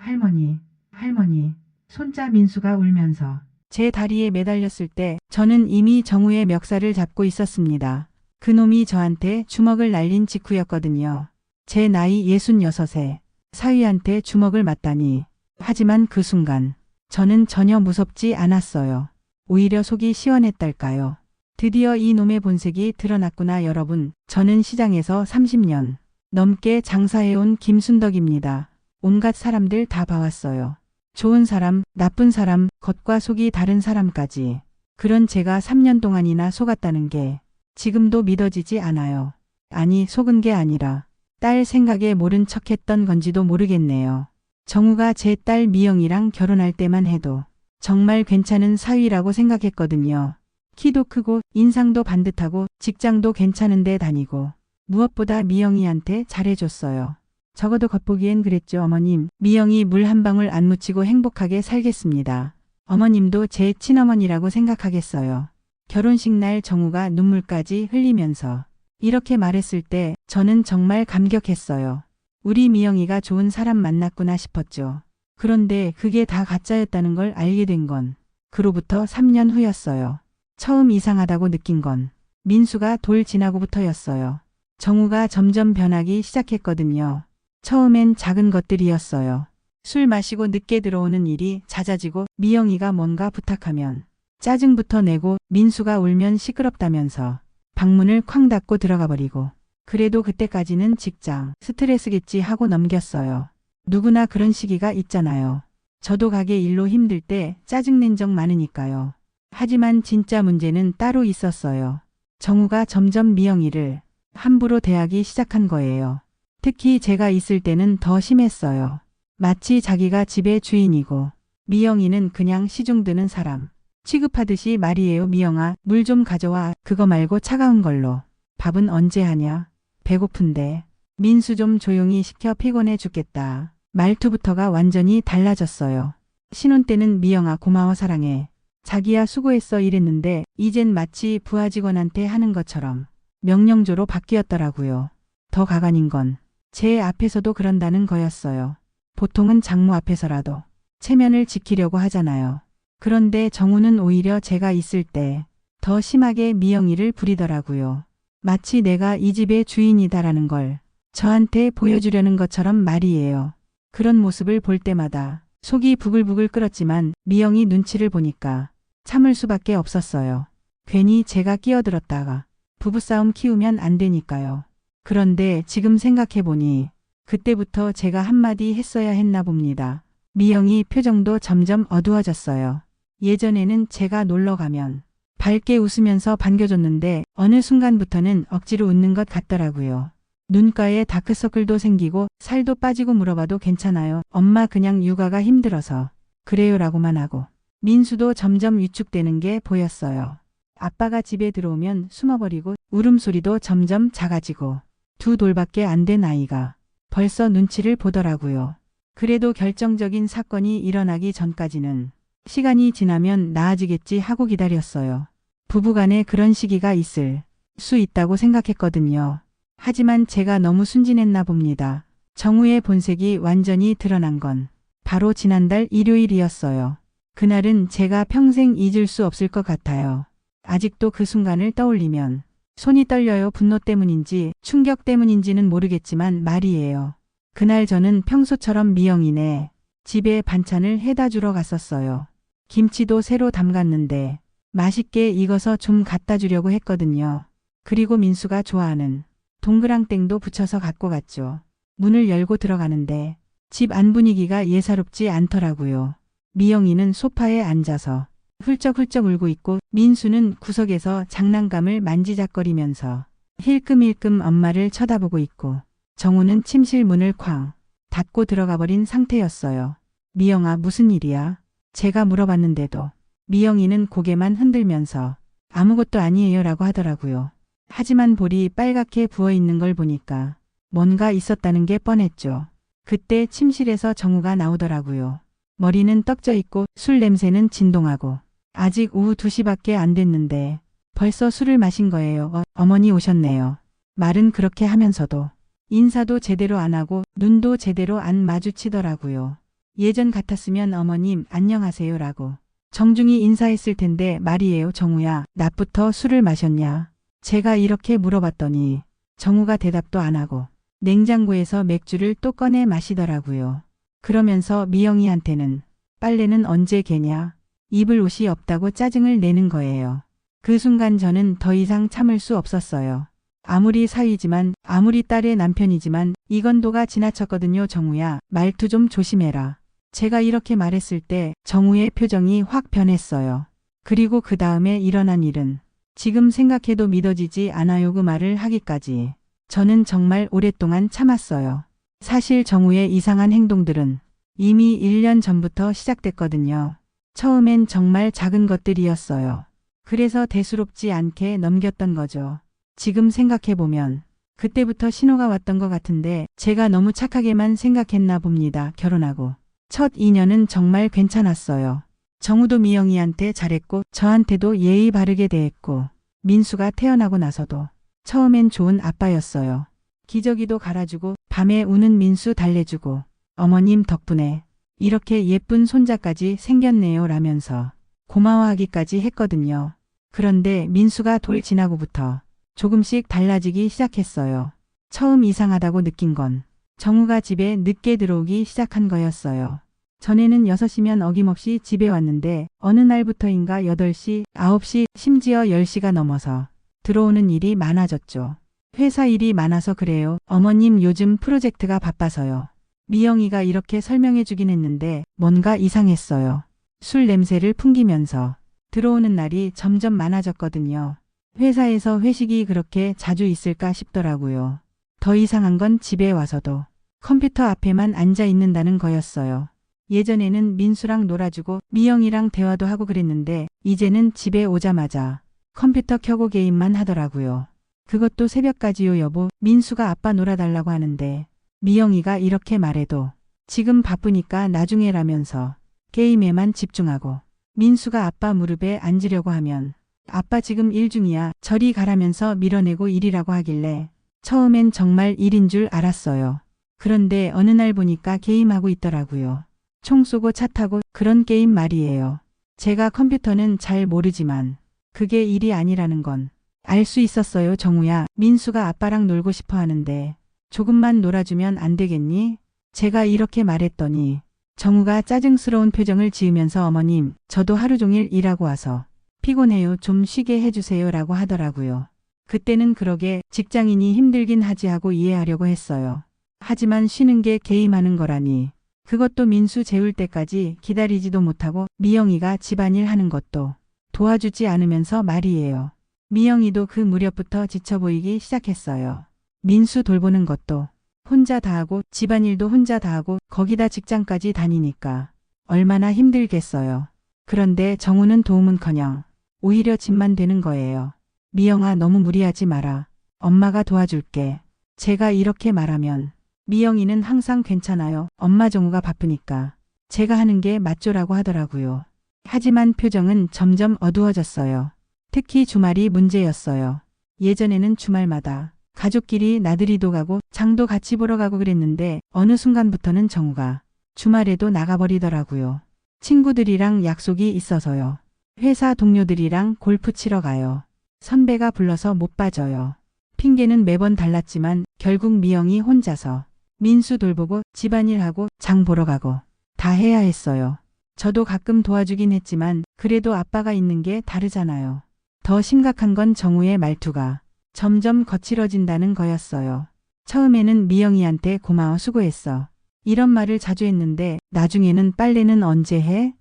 할머니, 할머니. 손자 민수가 울면서 제 다리에 매달렸을 때 저는 이미 정우의 멱살을 잡고 있었습니다. 그놈이 저한테 주먹을 날린 직후였거든요. 제 나이 66에 사위한테 주먹을 맞다니. 하지만 그 순간 저는 전혀 무섭지 않았어요. 오히려 속이 시원했달까요. 드디어 이놈의 본색이 드러났구나. 여러분, 저는 시장에서 30년 넘게 장사해온 김순덕입니다. 온갖 사람들 다 봐왔어요. 좋은 사람, 나쁜 사람, 겉과 속이 다른 사람까지. 그런 제가 3년 동안이나 속았다는 게 지금도 믿어지지 않아요. 아니, 속은 게 아니라 딸 생각에 모른 척했던 건지도 모르겠네요. 정우가 제 딸 미영이랑 결혼할 때만 해도 정말 괜찮은 사위라고 생각했거든요. 키도 크고 인상도 반듯하고 직장도 괜찮은데 다니고 무엇보다 미영이한테 잘해줬어요. 적어도 겉보기엔 그랬죠. 어머님, 미영이 물 한 방울 안 묻히고 행복하게 살겠습니다. 어머님도 제 친어머니라고 생각하겠어요. 결혼식 날 정우가 눈물까지 흘리면서 이렇게 말했을 때 저는 정말 감격했어요. 우리 미영이가 좋은 사람 만났구나 싶었죠. 그런데 그게 다 가짜였다는 걸 알게 된 건 그로부터 3년 후였어요. 처음 이상하다고 느낀 건 민수가 돌 지나고부터였어요. 정우가 점점 변하기 시작했거든요. 처음엔 작은 것들이었어요. 술 마시고 늦게 들어오는 일이 잦아지고 미영이가 뭔가 부탁하면 짜증부터 내고 민수가 울면 시끄럽다면서 방문을 쾅 닫고 들어가 버리고 그래도 그때까지는 직장 스트레스겠지 하고 넘겼어요. 누구나 그런 시기가 있잖아요. 저도 가게 일로 힘들 때 짜증낸 적 많으니까요. 하지만 진짜 문제는 따로 있었어요. 정우가 점점 미영이를 함부로 대하기 시작한 거예요. 특히 제가 있을 때는 더 심했어요. 마치 자기가 집의 주인이고 미영이는 그냥 시중드는 사람 취급하듯이 말이에요. 미영아, 물 좀 가져와. 그거 말고 차가운 걸로. 밥은 언제 하냐? 배고픈데. 민수 좀 조용히 시켜. 피곤해 죽겠다. 말투부터가 완전히 달라졌어요. 신혼 때는 미영아 고마워 사랑해. 자기야 수고했어 이랬는데 이젠 마치 부하 직원한테 하는 것처럼 명령조로 바뀌었더라고요. 더 가관인 건 제 앞에서도 그런다는 거였어요. 보통은 장모 앞에서라도 체면을 지키려고 하잖아요. 그런데 정우는 오히려 제가 있을 때 더 심하게 미영이를 부리더라고요. 마치 내가 이 집의 주인이다라는 걸 저한테 보여주려는 것처럼 말이에요. 그런 모습을 볼 때마다 속이 부글부글 끓었지만 미영이 눈치를 보니까 참을 수밖에 없었어요. 괜히 제가 끼어들었다가 부부싸움 키우면 안 되니까요. 그런데 지금 생각해보니 그때부터 제가 한마디 했어야 했나 봅니다. 미영이 표정도 점점 어두워졌어요. 예전에는 제가 놀러 가면 밝게 웃으면서 반겨줬는데 어느 순간부터는 억지로 웃는 것 같더라고요. 눈가에 다크서클도 생기고 살도 빠지고 물어봐도 괜찮아요. 엄마 그냥 육아가 힘들어서 그래요라고만 하고 민수도 점점 위축되는 게 보였어요. 아빠가 집에 들어오면 숨어버리고 울음소리도 점점 작아지고 2돌밖에 안 된 아이가 벌써 눈치를 보더라고요. 그래도 결정적인 사건이 일어나기 전까지는 시간이 지나면 나아지겠지 하고 기다렸어요. 부부간에 그런 시기가 있을 수 있다고 생각했거든요. 하지만 제가 너무 순진했나 봅니다. 정우의 본색이 완전히 드러난 건 바로 지난달 일요일이었어요. 그날은 제가 평생 잊을 수 없을 것 같아요. 아직도 그 순간을 떠올리면 손이 떨려요. 분노 때문인지 충격 때문인지는 모르겠지만 말이에요. 그날 저는 평소처럼 미영이네 집에 반찬을 해다 주러 갔었어요. 김치도 새로 담갔는데 맛있게 익어서 좀 갖다 주려고 했거든요. 그리고 민수가 좋아하는 동그랑땡도 부쳐서 갖고 갔죠. 문을 열고 들어가는데 집 안 분위기가 예사롭지 않더라고요. 미영이는 소파에 앉아서 훌쩍훌쩍 울고 있고 민수는 구석에서 장난감을 만지작거리면서 힐끔힐끔 엄마를 쳐다보고 있고 정우는 침실 문을 쾅 닫고 들어가 버린 상태였어요. 미영아 무슨 일이야? 제가 물어봤는데도 미영이는 고개만 흔들면서 아무것도 아니에요 라고 하더라고요. 하지만 볼이 빨갛게 부어있는 걸 보니까 뭔가 있었다는 게 뻔했죠. 그때 침실에서 정우가 나오더라고요. 머리는 떡져 있고 술 냄새는 진동하고 아직 오후 2시밖에 안 됐는데 벌써 술을 마신 거예요. 어머니 오셨네요. 말은 그렇게 하면서도 인사도 제대로 안 하고 눈도 제대로 안 마주치더라고요. 예전 같았으면 어머님 안녕하세요라고 정중히 인사했을 텐데 말이에요. 정우야, 낮부터 술을 마셨냐? 제가 이렇게 물어봤더니 정우가 대답도 안 하고 냉장고에서 맥주를 또 꺼내 마시더라고요. 그러면서 미영이한테는 빨래는 언제 개냐? 입을 옷이 없다고 짜증을 내는 거예요. 그 순간 저는 더 이상 참을 수 없었어요. 아무리 사위지만, 아무리 딸의 남편이지만 이건 도가 지나쳤거든요. 정우야, 말투 좀 조심해라. 제가 이렇게 말했을 때 정우의 표정이 확 변했어요. 그리고 그 다음에 일어난 일은 지금 생각해도 믿어지지 않아요. 그 말을 하기까지 저는 정말 오랫동안 참았어요. 사실 정우의 이상한 행동들은 이미 1년 전부터 시작됐거든요. 처음엔 정말 작은 것들이었어요. 그래서 대수롭지 않게 넘겼던 거죠. 지금 생각해보면 그때부터 신호가 왔던 것 같은데 제가 너무 착하게만 생각했나 봅니다. 결혼하고 첫 2년은 정말 괜찮았어요. 정우도 미영이한테 잘했고 저한테도 예의 바르게 대했고 민수가 태어나고 나서도 처음엔 좋은 아빠였어요. 기저귀도 갈아주고 밤에 우는 민수 달래주고 어머님 덕분에 이렇게 예쁜 손자까지 생겼네요 라면서 고마워하기까지 했거든요. 그런데 민수가 돌 지나고부터 조금씩 달라지기 시작했어요. 처음 이상하다고 느낀 건 정우가 집에 늦게 들어오기 시작한 거였어요. 전에는 6시면 어김없이 집에 왔는데 어느 날부터인가 8시, 9시, 심지어 10시가 넘어서 들어오는 일이 많아졌죠. 회사 일이 많아서 그래요. 어머님 요즘 프로젝트가 바빠서요. 미영이가 이렇게 설명해 주긴 했는데 뭔가 이상했어요. 술 냄새를 풍기면서 들어오는 날이 점점 많아졌거든요. 회사에서 회식이 그렇게 자주 있을까 싶더라고요. 더 이상한 건 집에 와서도 컴퓨터 앞에만 앉아 있는다는 거였어요. 예전에는 민수랑 놀아주고 미영이랑 대화도 하고 그랬는데 이제는 집에 오자마자 컴퓨터 켜고 게임만 하더라고요. 그것도 새벽까지요. 여보, 민수가 아빠 놀아달라고 하는데 미영이가 이렇게 말해도 지금 바쁘니까 나중에라면서 게임에만 집중하고 민수가 아빠 무릎에 앉으려고 하면 아빠 지금 일 중이야. 저리 가라면서 밀어내고 일이라고 하길래 처음엔 정말 일인 줄 알았어요. 그런데 어느 날 보니까 게임하고 있더라고요. 총 쏘고 차 타고 그런 게임 말이에요. 제가 컴퓨터는 잘 모르지만 그게 일이 아니라는 건 알 수 있었어요. 정우야, 민수가 아빠랑 놀고 싶어 하는데 조금만 놀아주면 안 되겠니? 제가 이렇게 말했더니 정우가 짜증스러운 표정을 지으면서 어머님, 저도 하루 종일 일하고 와서 피곤해요. 좀 쉬게 해주세요 라고 하더라고요. 그때는 그러게 직장인이 힘들긴 하지 하고 이해하려고 했어요. 하지만 쉬는 게 게임하는 거라니. 그것도 민수 재울 때까지 기다리지도 못하고 미영이가 집안일 하는 것도 도와주지 않으면서 말이에요. 미영이도 그 무렵부터 지쳐 보이기 시작했어요. 민수 돌보는 것도 혼자 다 하고 집안일도 혼자 다 하고 거기다 직장까지 다니니까 얼마나 힘들겠어요. 그런데 정우는 도움은커녕 오히려 집만 되는 거예요. 미영아, 너무 무리하지 마라. 엄마가 도와줄게. 제가 이렇게 말하면 미영이는 항상 괜찮아요. 엄마, 정우가 바쁘니까 제가 하는 게 맞죠라고 하더라고요. 하지만 표정은 점점 어두워졌어요. 특히 주말이 문제였어요. 예전에는 주말마다 가족끼리 나들이도 가고 장도 같이 보러 가고 그랬는데 어느 순간부터는 정우가 주말에도 나가버리더라고요. 친구들이랑 약속이 있어서요. 회사 동료들이랑 골프 치러 가요. 선배가 불러서 못 빠져요. 핑계는 매번 달랐지만 결국 미영이 혼자서 민수 돌보고 집안일하고 장 보러 가고 다 해야 했어요. 저도 가끔 도와주긴 했지만 그래도 아빠가 있는 게 다르잖아요. 더 심각한 건 정우의 말투가 점점 거칠어진다는 거였어요. 처음에는 미영이한테 고마워, 수고했어. 이런 말을 자주 했는데 나중에는 빨래는 언제 해?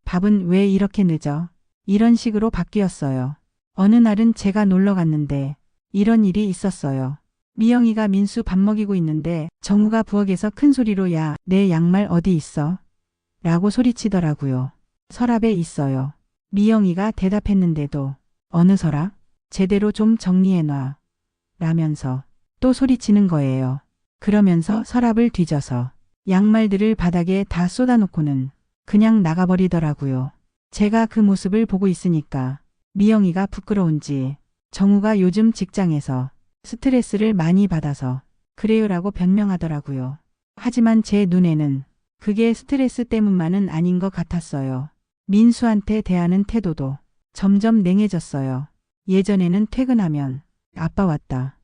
밥은 왜 이렇게 늦어? 이런 식으로 바뀌었어요. 어느 날은 제가 놀러 갔는데 이런 일이 있었어요. 미영이가 민수 밥 먹이고 있는데 정우가 부엌에서 큰 소리로 야, 내 양말 어디 있어? 라고 소리치더라고요. 서랍에 있어요. 미영이가 대답했는데도 어느 서랍? 제대로 좀 정리해놔. 라면서 또 소리치는 거예요. 그러면서 서랍을 뒤져서 양말들을 바닥에 다 쏟아놓고는 그냥 나가버리더라고요. 제가 그 모습을 보고 있으니까 미영이가 부끄러운지 정우가 요즘 직장에서 스트레스를 많이 받아서 그래요라고 변명하더라고요. 하지만 제 눈에는 그게 스트레스 때문만은 아닌 것 같았어요. 민수한테 대하는 태도도 점점 냉해졌어요. 예전에는 퇴근하면 아빠 왔다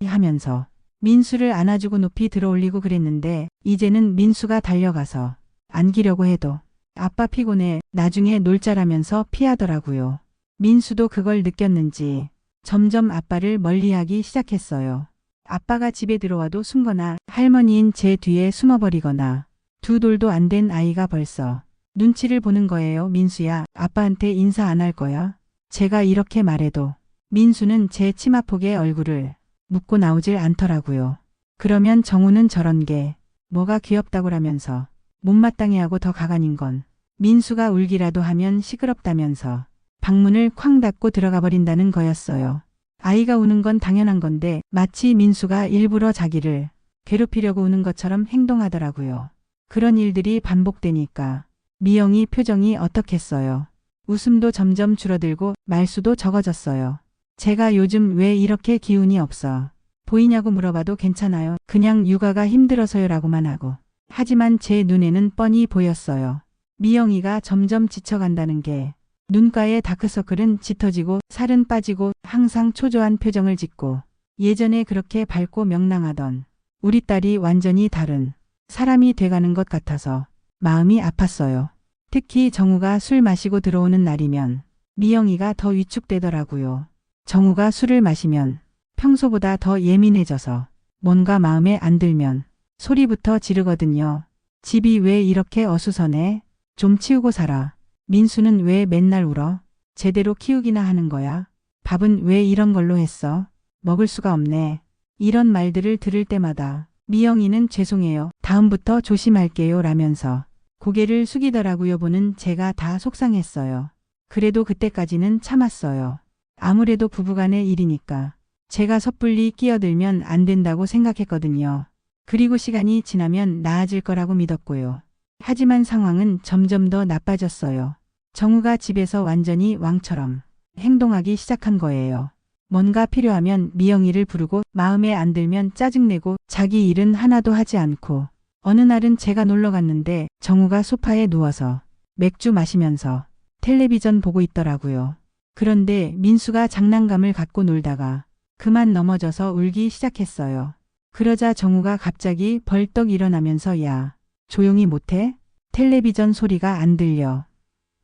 하면서 민수를 안아주고 높이 들어올리고 그랬는데 이제는 민수가 달려가서 안기려고 해도 아빠 피곤해 나중에 놀자라면서 피하더라고요. 민수도 그걸 느꼈는지 점점 아빠를 멀리하기 시작했어요. 아빠가 집에 들어와도 숨거나 할머니인 제 뒤에 숨어버리거나 두 돌도 안 된 아이가 벌써 눈치를 보는 거예요. 민수야, 아빠한테 인사 안 할 거야? 제가 이렇게 말해도 민수는 제 치마폭에 얼굴을 묻고 나오질 않더라고요. 그러면 정우는 저런 게 뭐가 귀엽다고라면서 못마땅해하고 더 가관인 건 민수가 울기라도 하면 시끄럽다면서 방문을 쾅 닫고 들어가 버린다는 거였어요. 아이가 우는 건 당연한 건데 마치 민수가 일부러 자기를 괴롭히려고 우는 것처럼 행동하더라고요. 그런 일들이 반복되니까 미영이 표정이 어떻겠어요. 웃음도 점점 줄어들고 말수도 적어졌어요. 제가 요즘 왜 이렇게 기운이 없어 보이냐고 물어봐도 괜찮아요. 그냥 육아가 힘들어서요라고만 하고. 하지만 제 눈에는 뻔히 보였어요. 미영이가 점점 지쳐간다는 게. 눈가에 다크서클은 짙어지고 살은 빠지고 항상 초조한 표정을 짓고 예전에 그렇게 밝고 명랑하던 우리 딸이 완전히 다른 사람이 돼가는 것 같아서 마음이 아팠어요. 특히 정우가 술 마시고 들어오는 날이면 미영이가 더 위축되더라고요. 정우가 술을 마시면 평소보다 더 예민해져서 뭔가 마음에 안 들면 소리부터 지르거든요. 집이 왜 이렇게 어수선해? 좀 치우고 살아. 민수는 왜 맨날 울어? 제대로 키우기나 하는 거야? 밥은 왜 이런 걸로 했어? 먹을 수가 없네. 이런 말들을 들을 때마다 미영이는 죄송해요. 다음부터 조심할게요 라면서 고개를 숙이더라고요. 보는 제가 다 속상했어요. 그래도 그때까지는 참았어요. 아무래도 부부간의 일이니까 제가 섣불리 끼어들면 안 된다고 생각했거든요. 그리고 시간이 지나면 나아질 거라고 믿었고요. 하지만 상황은 점점 더 나빠졌어요. 정우가 집에서 완전히 왕처럼 행동하기 시작한 거예요. 뭔가 필요하면 미영이를 부르고 마음에 안 들면 짜증내고 자기 일은 하나도 하지 않고 어느 날은 제가 놀러 갔는데 정우가 소파에 누워서 맥주 마시면서 텔레비전 보고 있더라고요. 그런데 민수가 장난감을 갖고 놀다가 그만 넘어져서 울기 시작했어요. 그러자 정우가 갑자기 벌떡 일어나면서 야, 조용히 못해? 텔레비전 소리가 안 들려.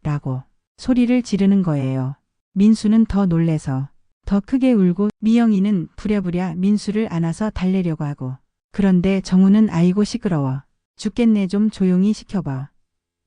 라고 소리를 지르는 거예요. 민수는 더 놀래서 더 크게 울고 미영이는 부랴부랴 민수를 안아서 달래려고 하고 그런데 정우는 아이고 시끄러워. 죽겠네 좀 조용히 시켜봐.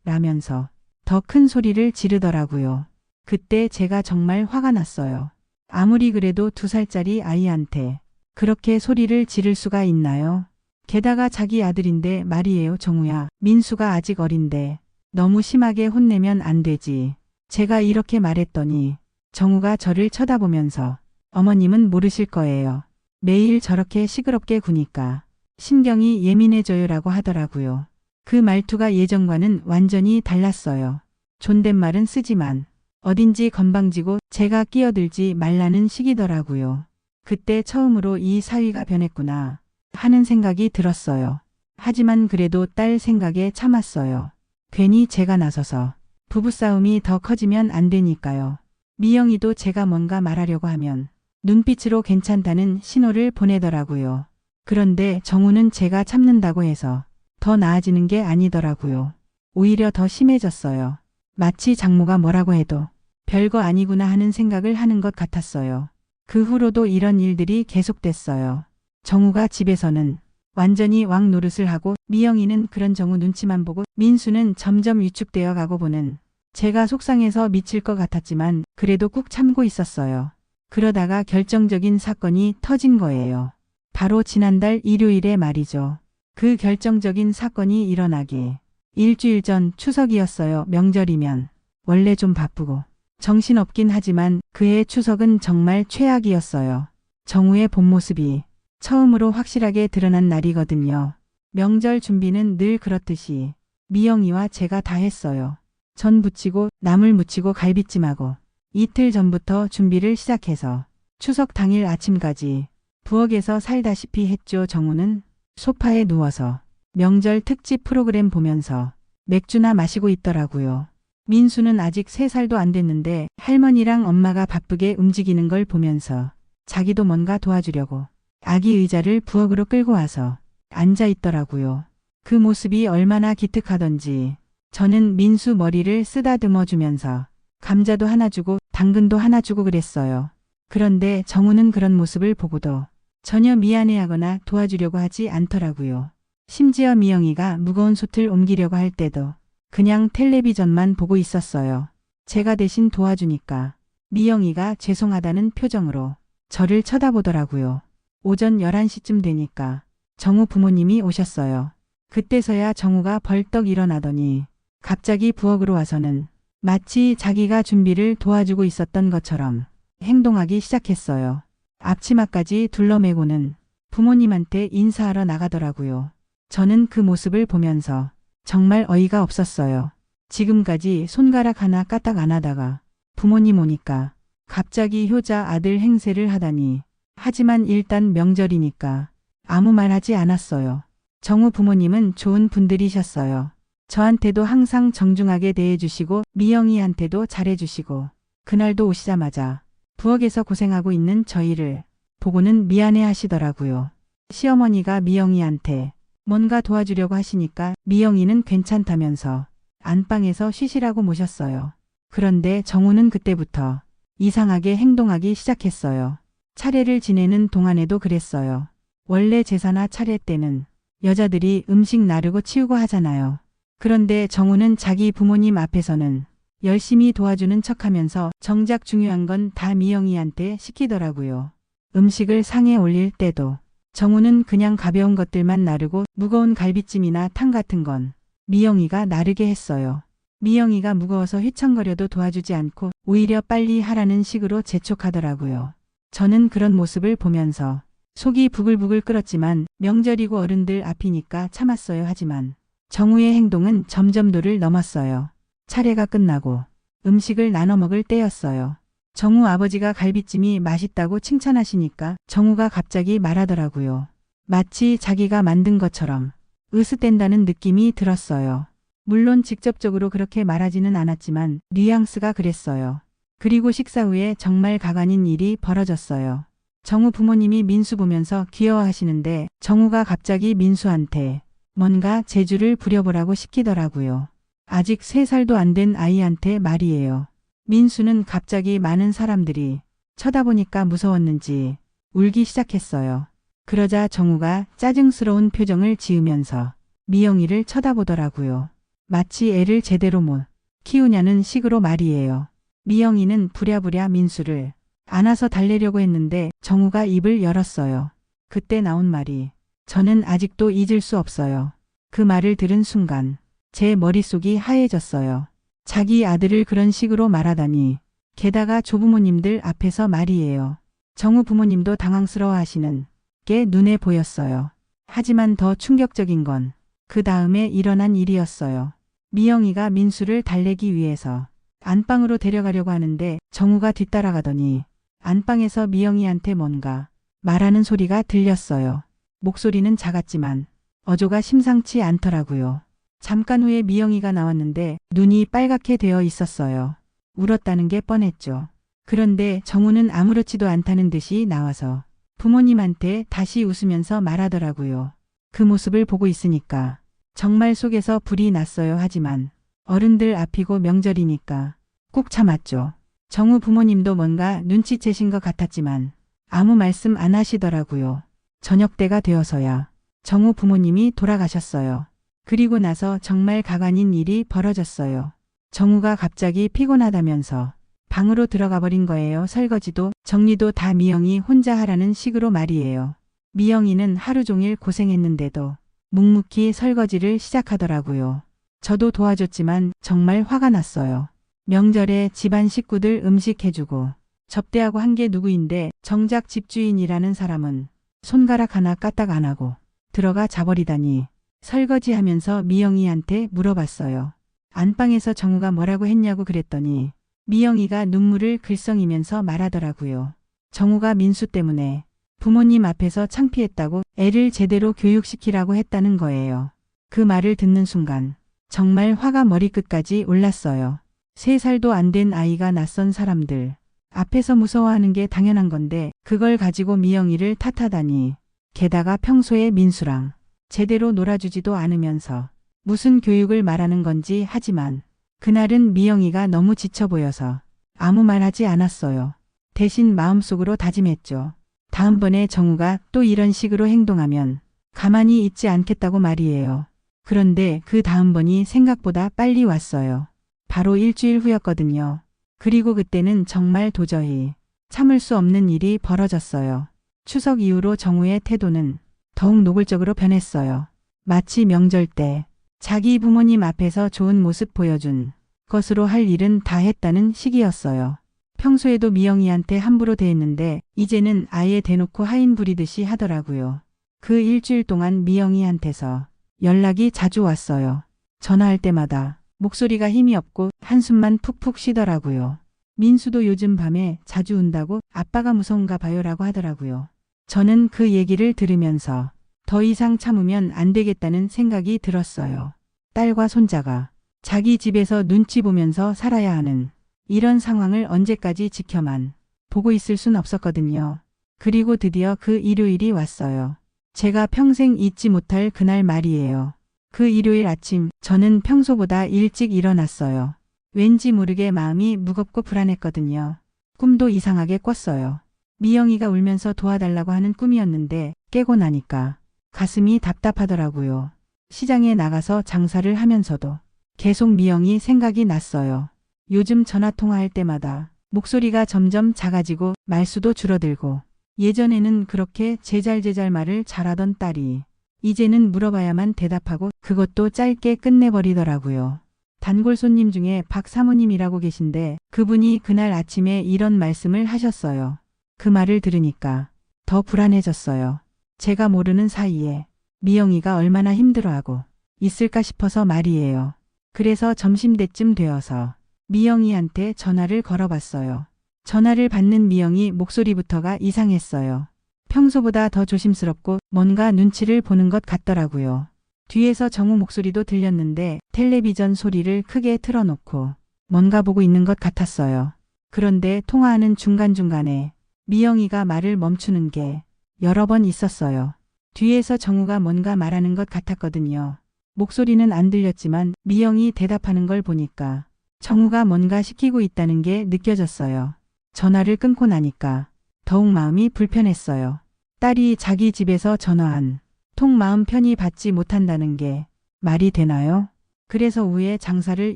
라면서 더 큰 소리를 지르더라고요. 그때 제가 정말 화가 났어요. 아무리 그래도 2살짜리 아이한테 그렇게 소리를 지를 수가 있나요? 게다가 자기 아들인데 말이에요. 정우야, 민수가 아직 어린데 너무 심하게 혼내면 안 되지. 제가 이렇게 말했더니 정우가 저를 쳐다보면서 어머님은 모르실 거예요. 매일 저렇게 시끄럽게 구니까 신경이 예민해져요라고 하더라고요. 그 말투가 예전과는 완전히 달랐어요. 존댓말은 쓰지만 어딘지 건방지고 제가 끼어들지 말라는 식이더라고요. 그때 처음으로 이 사위가 변했구나 하는 생각이 들었어요. 하지만 그래도 딸 생각에 참았어요. 괜히 제가 나서서 부부싸움이 더 커지면 안 되니까요. 미영이도 제가 뭔가 말하려고 하면 눈빛으로 괜찮다는 신호를 보내더라고요. 그런데 정우는 제가 참는다고 해서 더 나아지는 게 아니더라고요. 오히려 더 심해졌어요. 마치 장모가 뭐라고 해도 별거 아니구나 하는 생각을 하는 것 같았어요. 그 후로도 이런 일들이 계속됐어요. 정우가 집에서는 완전히 왕 노릇을 하고 미영이는 그런 정우 눈치만 보고 민수는 점점 위축되어 가고 보는 제가 속상해서 미칠 것 같았지만 그래도 꾹 참고 있었어요. 그러다가 결정적인 사건이 터진 거예요. 바로 지난달 일요일에 말이죠. 그 결정적인 사건이 일어나기 일주일 전 추석이었어요. 명절이면 원래 좀 바쁘고 정신없긴 하지만 그해 추석은 정말 최악이었어요. 정우의 본 모습이 처음으로 확실하게 드러난 날이거든요. 명절 준비는 늘 그렇듯이 미영이와 제가 다 했어요. 전 부치고 나물 무치고 갈비찜하고 이틀 전부터 준비를 시작해서 추석 당일 아침까지 부엌에서 살다시피 했죠. 정우는 소파에 누워서 명절 특집 프로그램 보면서 맥주나 마시고 있더라고요. 민수는 아직 3살도 안 됐는데 할머니랑 엄마가 바쁘게 움직이는 걸 보면서 자기도 뭔가 도와주려고 아기 의자를 부엌으로 끌고 와서 앉아 있더라고요. 그 모습이 얼마나 기특하던지 저는 민수 머리를 쓰다듬어 주면서 감자도 하나 주고 당근도 하나 주고 그랬어요. 그런데 정우는 그런 모습을 보고도 전혀 미안해하거나 도와주려고 하지 않더라고요. 심지어 미영이가 무거운 솥을 옮기려고 할 때도 그냥 텔레비전만 보고 있었어요. 제가 대신 도와주니까 미영이가 죄송하다는 표정으로 저를 쳐다보더라고요. 오전 11시쯤 되니까 정우 부모님이 오셨어요. 그때서야 정우가 벌떡 일어나더니 갑자기 부엌으로 와서는 마치 자기가 준비를 도와주고 있었던 것처럼 행동하기 시작했어요. 앞치마까지 둘러매고는 부모님한테 인사하러 나가더라고요. 저는 그 모습을 보면서 정말 어이가 없었어요. 지금까지 손가락 하나 까딱 안 하다가 부모님 오니까 갑자기 효자 아들 행세를 하다니. 하지만 일단 명절이니까 아무 말 하지 않았어요. 정우 부모님은 좋은 분들이셨어요. 저한테도 항상 정중하게 대해주시고 미영이한테도 잘해주시고 그날도 오시자마자 부엌에서 고생하고 있는 저희를 보고는 미안해 하시더라고요. 시어머니가 미영이한테 뭔가 도와주려고 하시니까 미영이는 괜찮다면서 안방에서 쉬시라고 모셨어요. 그런데 정우는 그때부터 이상하게 행동하기 시작했어요. 차례를 지내는 동안에도 그랬어요. 원래 제사나 차례 때는 여자들이 음식 나르고 치우고 하잖아요. 그런데 정우는 자기 부모님 앞에서는 열심히 도와주는 척하면서 정작 중요한 건 다 미영이한테 시키더라고요. 음식을 상에 올릴 때도 정우는 그냥 가벼운 것들만 나르고 무거운 갈비찜이나 탕 같은 건 미영이가 나르게 했어요. 미영이가 무거워서 휘청거려도 도와주지 않고 오히려 빨리 하라는 식으로 재촉하더라고요. 저는 그런 모습을 보면서 속이 부글부글 끓었지만 명절이고 어른들 앞이니까 참았어요. 하지만 정우의 행동은 점점 도를 넘었어요. 차례가 끝나고 음식을 나눠 먹을 때였어요. 정우 아버지가 갈비찜이 맛있다고 칭찬하시니까 정우가 갑자기 말하더라고요. 마치 자기가 만든 것처럼 으스댄다는 느낌이 들었어요. 물론 직접적으로 그렇게 말하지는 않았지만 뉘앙스가 그랬어요. 그리고 식사 후에 정말 가관인 일이 벌어졌어요. 정우 부모님이 민수 보면서 귀여워하시는데 정우가 갑자기 민수한테 뭔가 재주를 부려보라고 시키더라고요. 아직 3살도 안 된 아이한테 말이에요. 민수는 갑자기 많은 사람들이 쳐다보니까 무서웠는지 울기 시작했어요. 그러자 정우가 짜증스러운 표정을 지으면서 미영이를 쳐다보더라고요. 마치 애를 제대로 못 키우냐는 식으로 말이에요. 미영이는 부랴부랴 민수를 안아서 달래려고 했는데 정우가 입을 열었어요. 그때 나온 말이 저는 아직도 잊을 수 없어요. 그 말을 들은 순간 제 머릿속이 하얘졌어요. 자기 아들을 그런 식으로 말하다니. 게다가 조부모님들 앞에서 말이에요. 정우 부모님도 당황스러워 하시는 게 눈에 보였어요. 하지만 더 충격적인 건 그 다음에 일어난 일이었어요. 미영이가 민수를 달래기 위해서 안방으로 데려가려고 하는데 정우가 뒤따라가더니 안방에서 미영이한테 뭔가 말하는 소리가 들렸어요. 목소리는 작았지만 어조가 심상치 않더라고요. 잠깐 후에 미영이가 나왔는데 눈이 빨갛게 되어 있었어요. 울었다는 게 뻔했죠. 그런데 정우는 아무렇지도 않다는 듯이 나와서 부모님한테 다시 웃으면서 말하더라고요. 그 모습을 보고 있으니까 정말 속에서 불이 났어요. 하지만 어른들 앞이고 명절이니까 꾹 참았죠. 정우 부모님도 뭔가 눈치채신 것 같았지만 아무 말씀 안 하시더라고요. 저녁 때가 되어서야 정우 부모님이 돌아가셨어요. 그리고 나서 정말 가관인 일이 벌어졌어요. 정우가 갑자기 피곤하다면서 방으로 들어가 버린 거예요. 설거지도 정리도 다 미영이 혼자 하라는 식으로 말이에요. 미영이는 하루 종일 고생했는데도 묵묵히 설거지를 시작하더라고요. 저도 도와줬지만 정말 화가 났어요. 명절에 집안 식구들 음식 해주고 접대하고 한 게 누구인데 정작 집주인이라는 사람은 손가락 하나 까딱 안 하고 들어가 자버리다니. 설거지하면서 미영이한테 물어봤어요. 안방에서 정우가 뭐라고 했냐고 그랬더니 미영이가 눈물을 글썽이면서 말하더라고요. 정우가 민수 때문에 부모님 앞에서 창피했다고 애를 제대로 교육시키라고 했다는 거예요. 그 말을 듣는 순간 정말 화가 머리끝까지 올랐어요. 3살도 안 된 아이가 낯선 사람들 앞에서 무서워하는 게 당연한 건데 그걸 가지고 미영이를 탓하다니. 게다가 평소에 민수랑 제대로 놀아주지도 않으면서 무슨 교육을 말하는 건지. 하지만 그날은 미영이가 너무 지쳐 보여서 아무 말 하지 않았어요. 대신 마음속으로 다짐했죠. 다음번에 정우가 또 이런 식으로 행동하면 가만히 있지 않겠다고 말이에요. 그런데 그 다음번이 생각보다 빨리 왔어요. 바로 일주일 후였거든요. 그리고 그때는 정말 도저히 참을 수 없는 일이 벌어졌어요. 추석 이후로 정우의 태도는 더욱 노골적으로 변했어요. 마치 명절 때 자기 부모님 앞에서 좋은 모습 보여준 것으로 할 일은 다 했다는 시기였어요. 평소에도 미영이한테 함부로 대했는데 이제는 아예 대놓고 하인 부리듯이 하더라고요. 그 일주일 동안 미영이한테서 연락이 자주 왔어요. 전화할 때마다 목소리가 힘이 없고 한숨만 푹푹 쉬더라고요. 민수도 요즘 밤에 자주 운다고 아빠가 무서운가 봐요라고 하더라고요. 저는 그 얘기를 들으면서 더 이상 참으면 안 되겠다는 생각이 들었어요. 딸과 손자가 자기 집에서 눈치 보면서 살아야 하는 이런 상황을 언제까지 지켜만 보고 있을 순 없었거든요. 그리고 드디어 그 일요일이 왔어요. 제가 평생 잊지 못할 그날 말이에요. 그 일요일 아침 저는 평소보다 일찍 일어났어요. 왠지 모르게 마음이 무겁고 불안했거든요. 꿈도 이상하게 꿨어요. 미영이가 울면서 도와달라고 하는 꿈이었는데 깨고 나니까 가슴이 답답하더라고요. 시장에 나가서 장사를 하면서도 계속 미영이 생각이 났어요. 요즘 전화 통화할 때마다 목소리가 점점 작아지고 말수도 줄어들고 예전에는 그렇게 제잘제잘 말을 잘하던 딸이 이제는 물어봐야만 대답하고 그것도 짧게 끝내버리더라고요. 단골 손님 중에 박 사모님이라고 계신데 그분이 그날 아침에 이런 말씀을 하셨어요. 그 말을 들으니까 더 불안해졌어요. 제가 모르는 사이에 미영이가 얼마나 힘들어하고 있을까 싶어서 말이에요. 그래서 점심때쯤 되어서 미영이한테 전화를 걸어봤어요. 전화를 받는 미영이 목소리부터가 이상했어요. 평소보다 더 조심스럽고 뭔가 눈치를 보는 것 같더라고요. 뒤에서 정우 목소리도 들렸는데 텔레비전 소리를 크게 틀어놓고 뭔가 보고 있는 것 같았어요. 그런데 통화하는 중간중간에 미영이가 말을 멈추는 게 여러 번 있었어요. 뒤에서 정우가 뭔가 말하는 것 같았거든요. 목소리는 안 들렸지만 미영이 대답하는 걸 보니까 정우가 뭔가 시키고 있다는 게 느껴졌어요. 전화를 끊고 나니까 더욱 마음이 불편했어요. 딸이 자기 집에서 전화한 통 마음 편히 받지 못한다는 게 말이 되나요? 그래서 오후에 장사를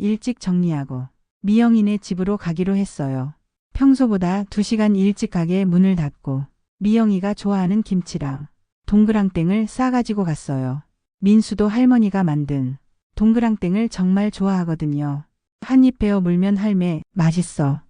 일찍 정리하고 미영이네 집으로 가기로 했어요. 평소보다 2시간 일찍 가게 문을 닫고 미영이가 좋아하는 김치랑 동그랑땡을 싸가지고 갔어요. 민수도 할머니가 만든 동그랑땡을 정말 좋아하거든요. 한 입 베어 물면 할매 맛있어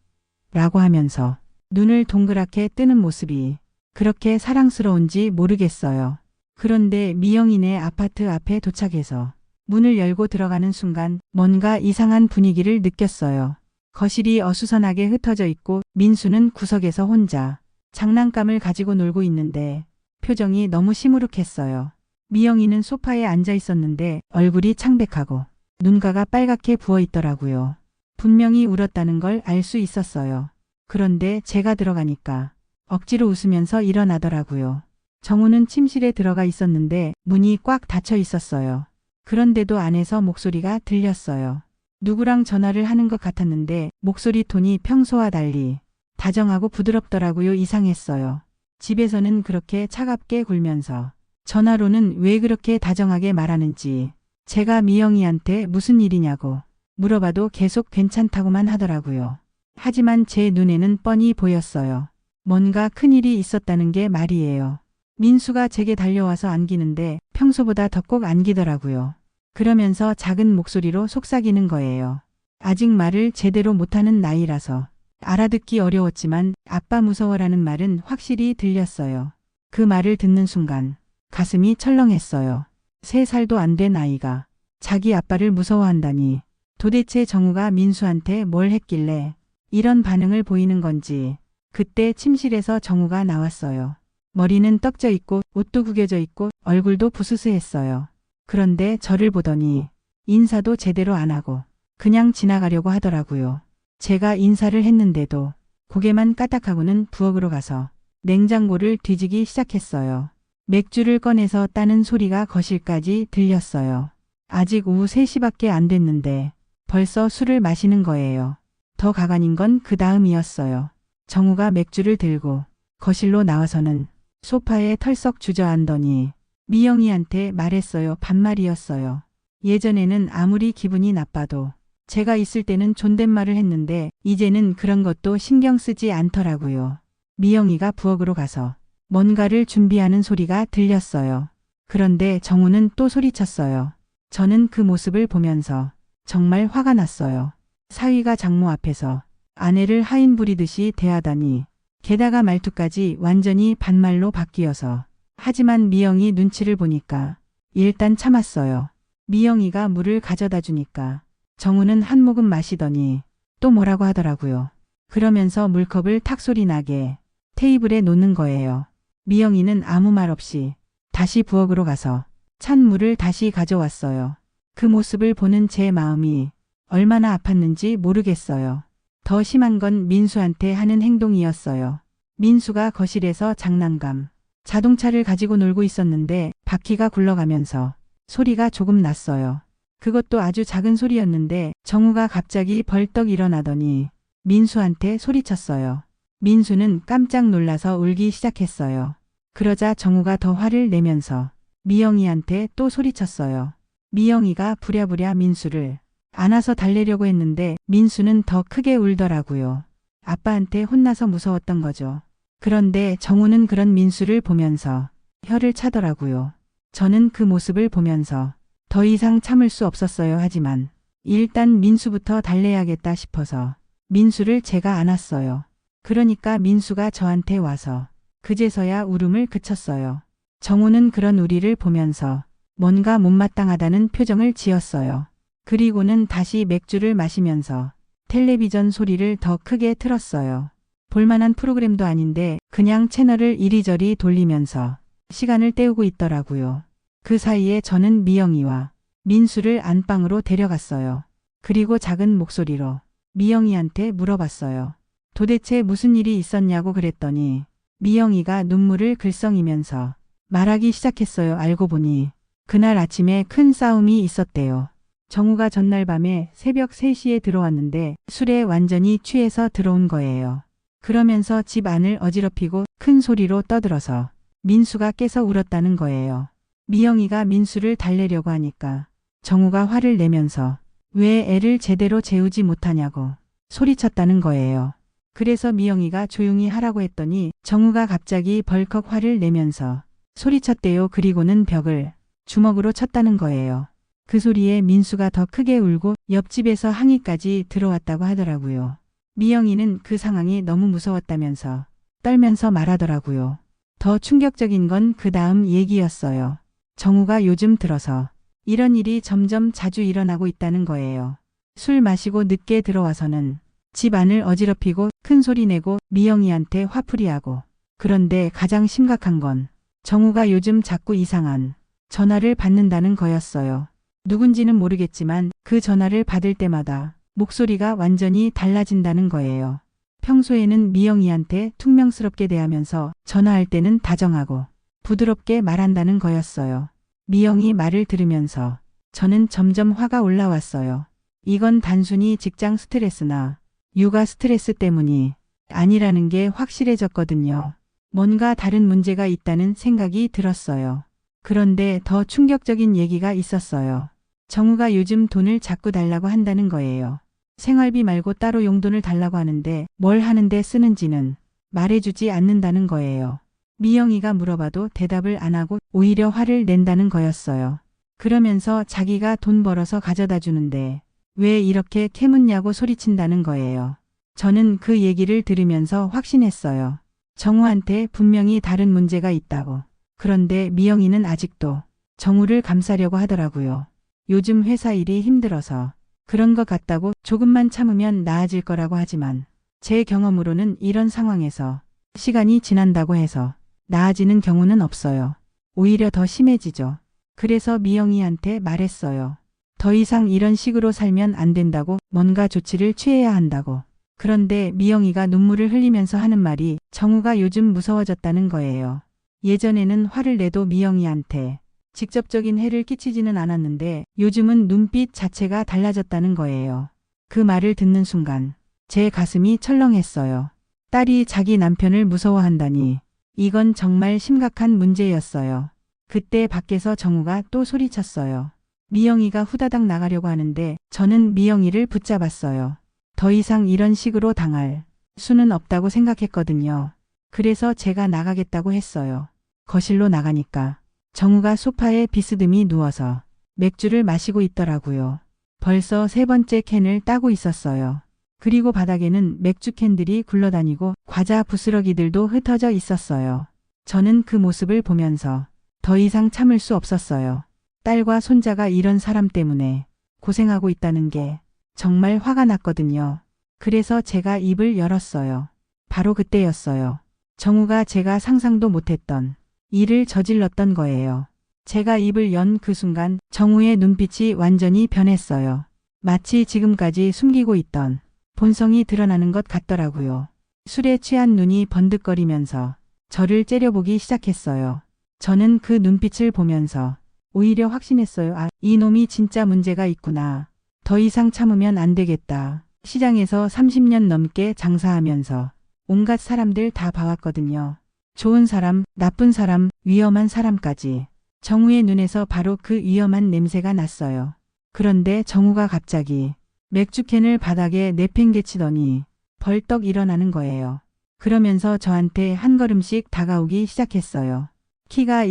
라고 하면서 눈을 동그랗게 뜨는 모습이 그렇게 사랑스러운지 모르겠어요. 그런데 미영이네 아파트 앞에 도착해서 문을 열고 들어가는 순간 뭔가 이상한 분위기를 느꼈어요. 거실이 어수선하게 흩어져 있고 민수는 구석에서 혼자 장난감을 가지고 놀고 있는데 표정이 너무 시무룩했어요. 미영이는 소파에 앉아 있었는데 얼굴이 창백하고 눈가가 빨갛게 부어 있더라고요. 분명히 울었다는 걸 알 수 있었어요. 그런데 제가 들어가니까 억지로 웃으면서 일어나더라고요. 정우는 침실에 들어가 있었는데 문이 꽉 닫혀 있었어요. 그런데도 안에서 목소리가 들렸어요. 누구랑 전화를 하는 것 같았는데 목소리 톤이 평소와 달리 다정하고 부드럽더라고요. 이상했어요. 집에서는 그렇게 차갑게 굴면서 전화로는 왜 그렇게 다정하게 말하는지 제가 미영이한테 무슨 일이냐고 물어봐도 계속 괜찮다고만 하더라고요. 하지만 제 눈에는 뻔히 보였어요. 뭔가 큰일이 있었다는 게 말이에요. 민수가 제게 달려와서 안기는데 평소보다 더 꼭 안기더라고요. 그러면서 작은 목소리로 속삭이는 거예요. 아직 말을 제대로 못하는 나이라서 알아듣기 어려웠지만 아빠 무서워라는 말은 확실히 들렸어요. 그 말을 듣는 순간 가슴이 철렁했어요. 3살도 안 된 아이가 자기 아빠를 무서워한다니. 도대체 정우가 민수한테 뭘 했길래 이런 반응을 보이는 건지. 그때 침실에서 정우가 나왔어요. 머리는 떡져 있고 옷도 구겨져 있고 얼굴도 부스스했어요. 그런데 저를 보더니 인사도 제대로 안 하고 그냥 지나가려고 하더라고요. 제가 인사를 했는데도 고개만 까딱하고는 부엌으로 가서 냉장고를 뒤지기 시작했어요. 맥주를 꺼내서 따는 소리가 거실까지 들렸어요. 아직 오후 3시밖에 안 됐는데 벌써 술을 마시는 거예요. 더 가관인 건 그 다음이었어요. 정우가 맥주를 들고 거실로 나와서는 소파에 털썩 주저앉더니 미영이한테 말했어요. 반말이었어요. 예전에는 아무리 기분이 나빠도 제가 있을 때는 존댓말을 했는데 이제는 그런 것도 신경 쓰지 않더라고요. 미영이가 부엌으로 가서 뭔가를 준비하는 소리가 들렸어요. 그런데 정우는 또 소리쳤어요. 저는 그 모습을 보면서 정말 화가 났어요. 사위가 장모 앞에서 아내를 하인 부리듯이 대하다니, 게다가 말투까지 완전히 반말로 바뀌어서. 하지만 미영이 눈치를 보니까 일단 참았어요. 미영이가 물을 가져다 주니까 정우는 한 모금 마시더니 또 뭐라고 하더라고요. 그러면서 물컵을 탁 소리 나게 테이블에 놓는 거예요. 미영이는 아무 말 없이 다시 부엌으로 가서 찬 물을 다시 가져왔어요. 그 모습을 보는 제 마음이 얼마나 아팠는지 모르겠어요. 더 심한 건 민수한테 하는 행동이었어요. 민수가 거실에서 장난감, 자동차를 가지고 놀고 있었는데 바퀴가 굴러가면서 소리가 조금 났어요. 그것도 아주 작은 소리였는데 정우가 갑자기 벌떡 일어나더니 민수한테 소리쳤어요. 민수는 깜짝 놀라서 울기 시작했어요. 그러자 정우가 더 화를 내면서 미영이한테 또 소리쳤어요. 미영이가 부랴부랴 민수를 안아서 달래려고 했는데 민수는 더 크게 울더라고요. 아빠한테 혼나서 무서웠던 거죠. 그런데 정우는 그런 민수를 보면서 혀를 차더라고요. 저는 그 모습을 보면서 더 이상 참을 수 없었어요. 하지만 일단 민수부터 달래야겠다 싶어서 민수를 제가 안았어요. 그러니까 민수가 저한테 와서 그제서야 울음을 그쳤어요. 정우는 그런 우리를 보면서 뭔가 못마땅하다는 표정을 지었어요. 그리고는 다시 맥주를 마시면서 텔레비전 소리를 더 크게 틀었어요. 볼만한 프로그램도 아닌데 그냥 채널을 이리저리 돌리면서 시간을 때우고 있더라고요. 그 사이에 저는 미영이와 민수를 안방으로 데려갔어요. 그리고 작은 목소리로 미영이한테 물어봤어요. 도대체 무슨 일이 있었냐고. 그랬더니 미영이가 눈물을 글썽이면서 말하기 시작했어요. 알고 보니 그날 아침에 큰 싸움이 있었대요. 정우가 전날 밤에 새벽 3시에 들어왔는데 술에 완전히 취해서 들어온 거예요. 그러면서 집 안을 어지럽히고 큰 소리로 떠들어서 민수가 깨서 울었다는 거예요. 미영이가 민수를 달래려고 하니까 정우가 화를 내면서 왜 애를 제대로 재우지 못하냐고 소리쳤다는 거예요. 그래서 미영이가 조용히 하라고 했더니 정우가 갑자기 벌컥 화를 내면서 소리쳤대요. 그리고는 벽을 주먹으로 쳤다는 거예요. 그 소리에 민수가 더 크게 울고 옆집에서 항의까지 들어왔다고 하더라고요. 미영이는 그 상황이 너무 무서웠다면서 떨면서 말하더라고요. 더 충격적인 건 그 다음 얘기였어요. 정우가 요즘 들어서 이런 일이 점점 자주 일어나고 있다는 거예요. 술 마시고 늦게 들어와서는 집 안을 어지럽히고 큰 소리 내고 미영이한테 화풀이하고. 그런데 가장 심각한 건 정우가 요즘 자꾸 이상한 전화를 받는다는 거였어요. 누군지는 모르겠지만 그 전화를 받을 때마다 목소리가 완전히 달라진다는 거예요. 평소에는 미영이한테 퉁명스럽게 대하면서 전화할 때는 다정하고 부드럽게 말한다는 거였어요. 미영이 말을 들으면서 저는 점점 화가 올라왔어요. 이건 단순히 직장 스트레스나 육아 스트레스 때문이 아니라는 게 확실해졌거든요. 뭔가 다른 문제가 있다는 생각이 들었어요. 그런데 더 충격적인 얘기가 있었어요. 정우가 요즘 돈을 자꾸 달라고 한다는 거예요. 생활비 말고 따로 용돈을 달라고 하는데 뭘 하는데 쓰는지는 말해주지 않는다는 거예요. 미영이가 물어봐도 대답을 안 하고 오히려 화를 낸다는 거였어요. 그러면서 자기가 돈 벌어서 가져다 주는데 왜 이렇게 캐묻냐고 소리친다는 거예요. 저는 그 얘기를 들으면서 확신했어요. 정우한테 분명히 다른 문제가 있다고. 그런데 미영이는 아직도 정우를 감싸려고 하더라고요. 요즘 회사 일이 힘들어서 그런 것 같다고 조금만 참으면 나아질 거라고 하지만 제 경험으로는 이런 상황에서 시간이 지난다고 해서 나아지는 경우는 없어요. 오히려 더 심해지죠. 그래서 미영이한테 말했어요. 더 이상 이런 식으로 살면 안 된다고, 뭔가 조치를 취해야 한다고. 그런데 미영이가 눈물을 흘리면서 하는 말이 정우가 요즘 무서워졌다는 거예요. 예전에는 화를 내도 미영이한테 직접적인 해를 끼치지는 않았는데 요즘은 눈빛 자체가 달라졌다는 거예요. 그 말을 듣는 순간 제 가슴이 철렁했어요. 딸이 자기 남편을 무서워한다니. 이건 정말 심각한 문제였어요. 그때 밖에서 정우가 또 소리쳤어요. 미영이가 후다닥 나가려고 하는데 저는 미영이를 붙잡았어요. 더 이상 이런 식으로 당할 수는 없다고 생각했거든요. 그래서 제가 나가겠다고 했어요. 거실로 나가니까 정우가 소파에 비스듬히 누워서 맥주를 마시고 있더라고요. 벌써 세 번째 캔을 따고 있었어요. 그리고 바닥에는 맥주 캔들이 굴러다니고 과자 부스러기들도 흩어져 있었어요. 저는 그 모습을 보면서 더 이상 참을 수 없었어요. 딸과 손자가 이런 사람 때문에 고생하고 있다는 게 정말 화가 났거든요. 그래서 제가 입을 열었어요. 바로 그때였어요. 정우가 제가 상상도 못했던 일을 저질렀던 거예요. 제가 입을 연 그 순간 정우의 눈빛이 완전히 변했어요. 마치 지금까지 숨기고 있던 본성이 드러나는 것 같더라고요. 술에 취한 눈이 번득거리면서 저를 째려보기 시작했어요. 저는 그 눈빛을 보면서 오히려 확신했어요. 아, 이놈이 진짜 문제가 있구나. 더 이상 참으면 안 되겠다. 시장에서 30년 넘게 장사하면서 온갖 사람들 다 봐왔거든요. 좋은 사람, 나쁜 사람, 위험한 사람까지. 정우의 눈에서 바로 그 위험한 냄새가 났어요. 그런데 정우가 갑자기 맥주캔을 바닥에 내팽개치더니 벌떡 일어나는 거예요. 그러면서 저한테 한 걸음씩 다가오기 시작했어요. 키가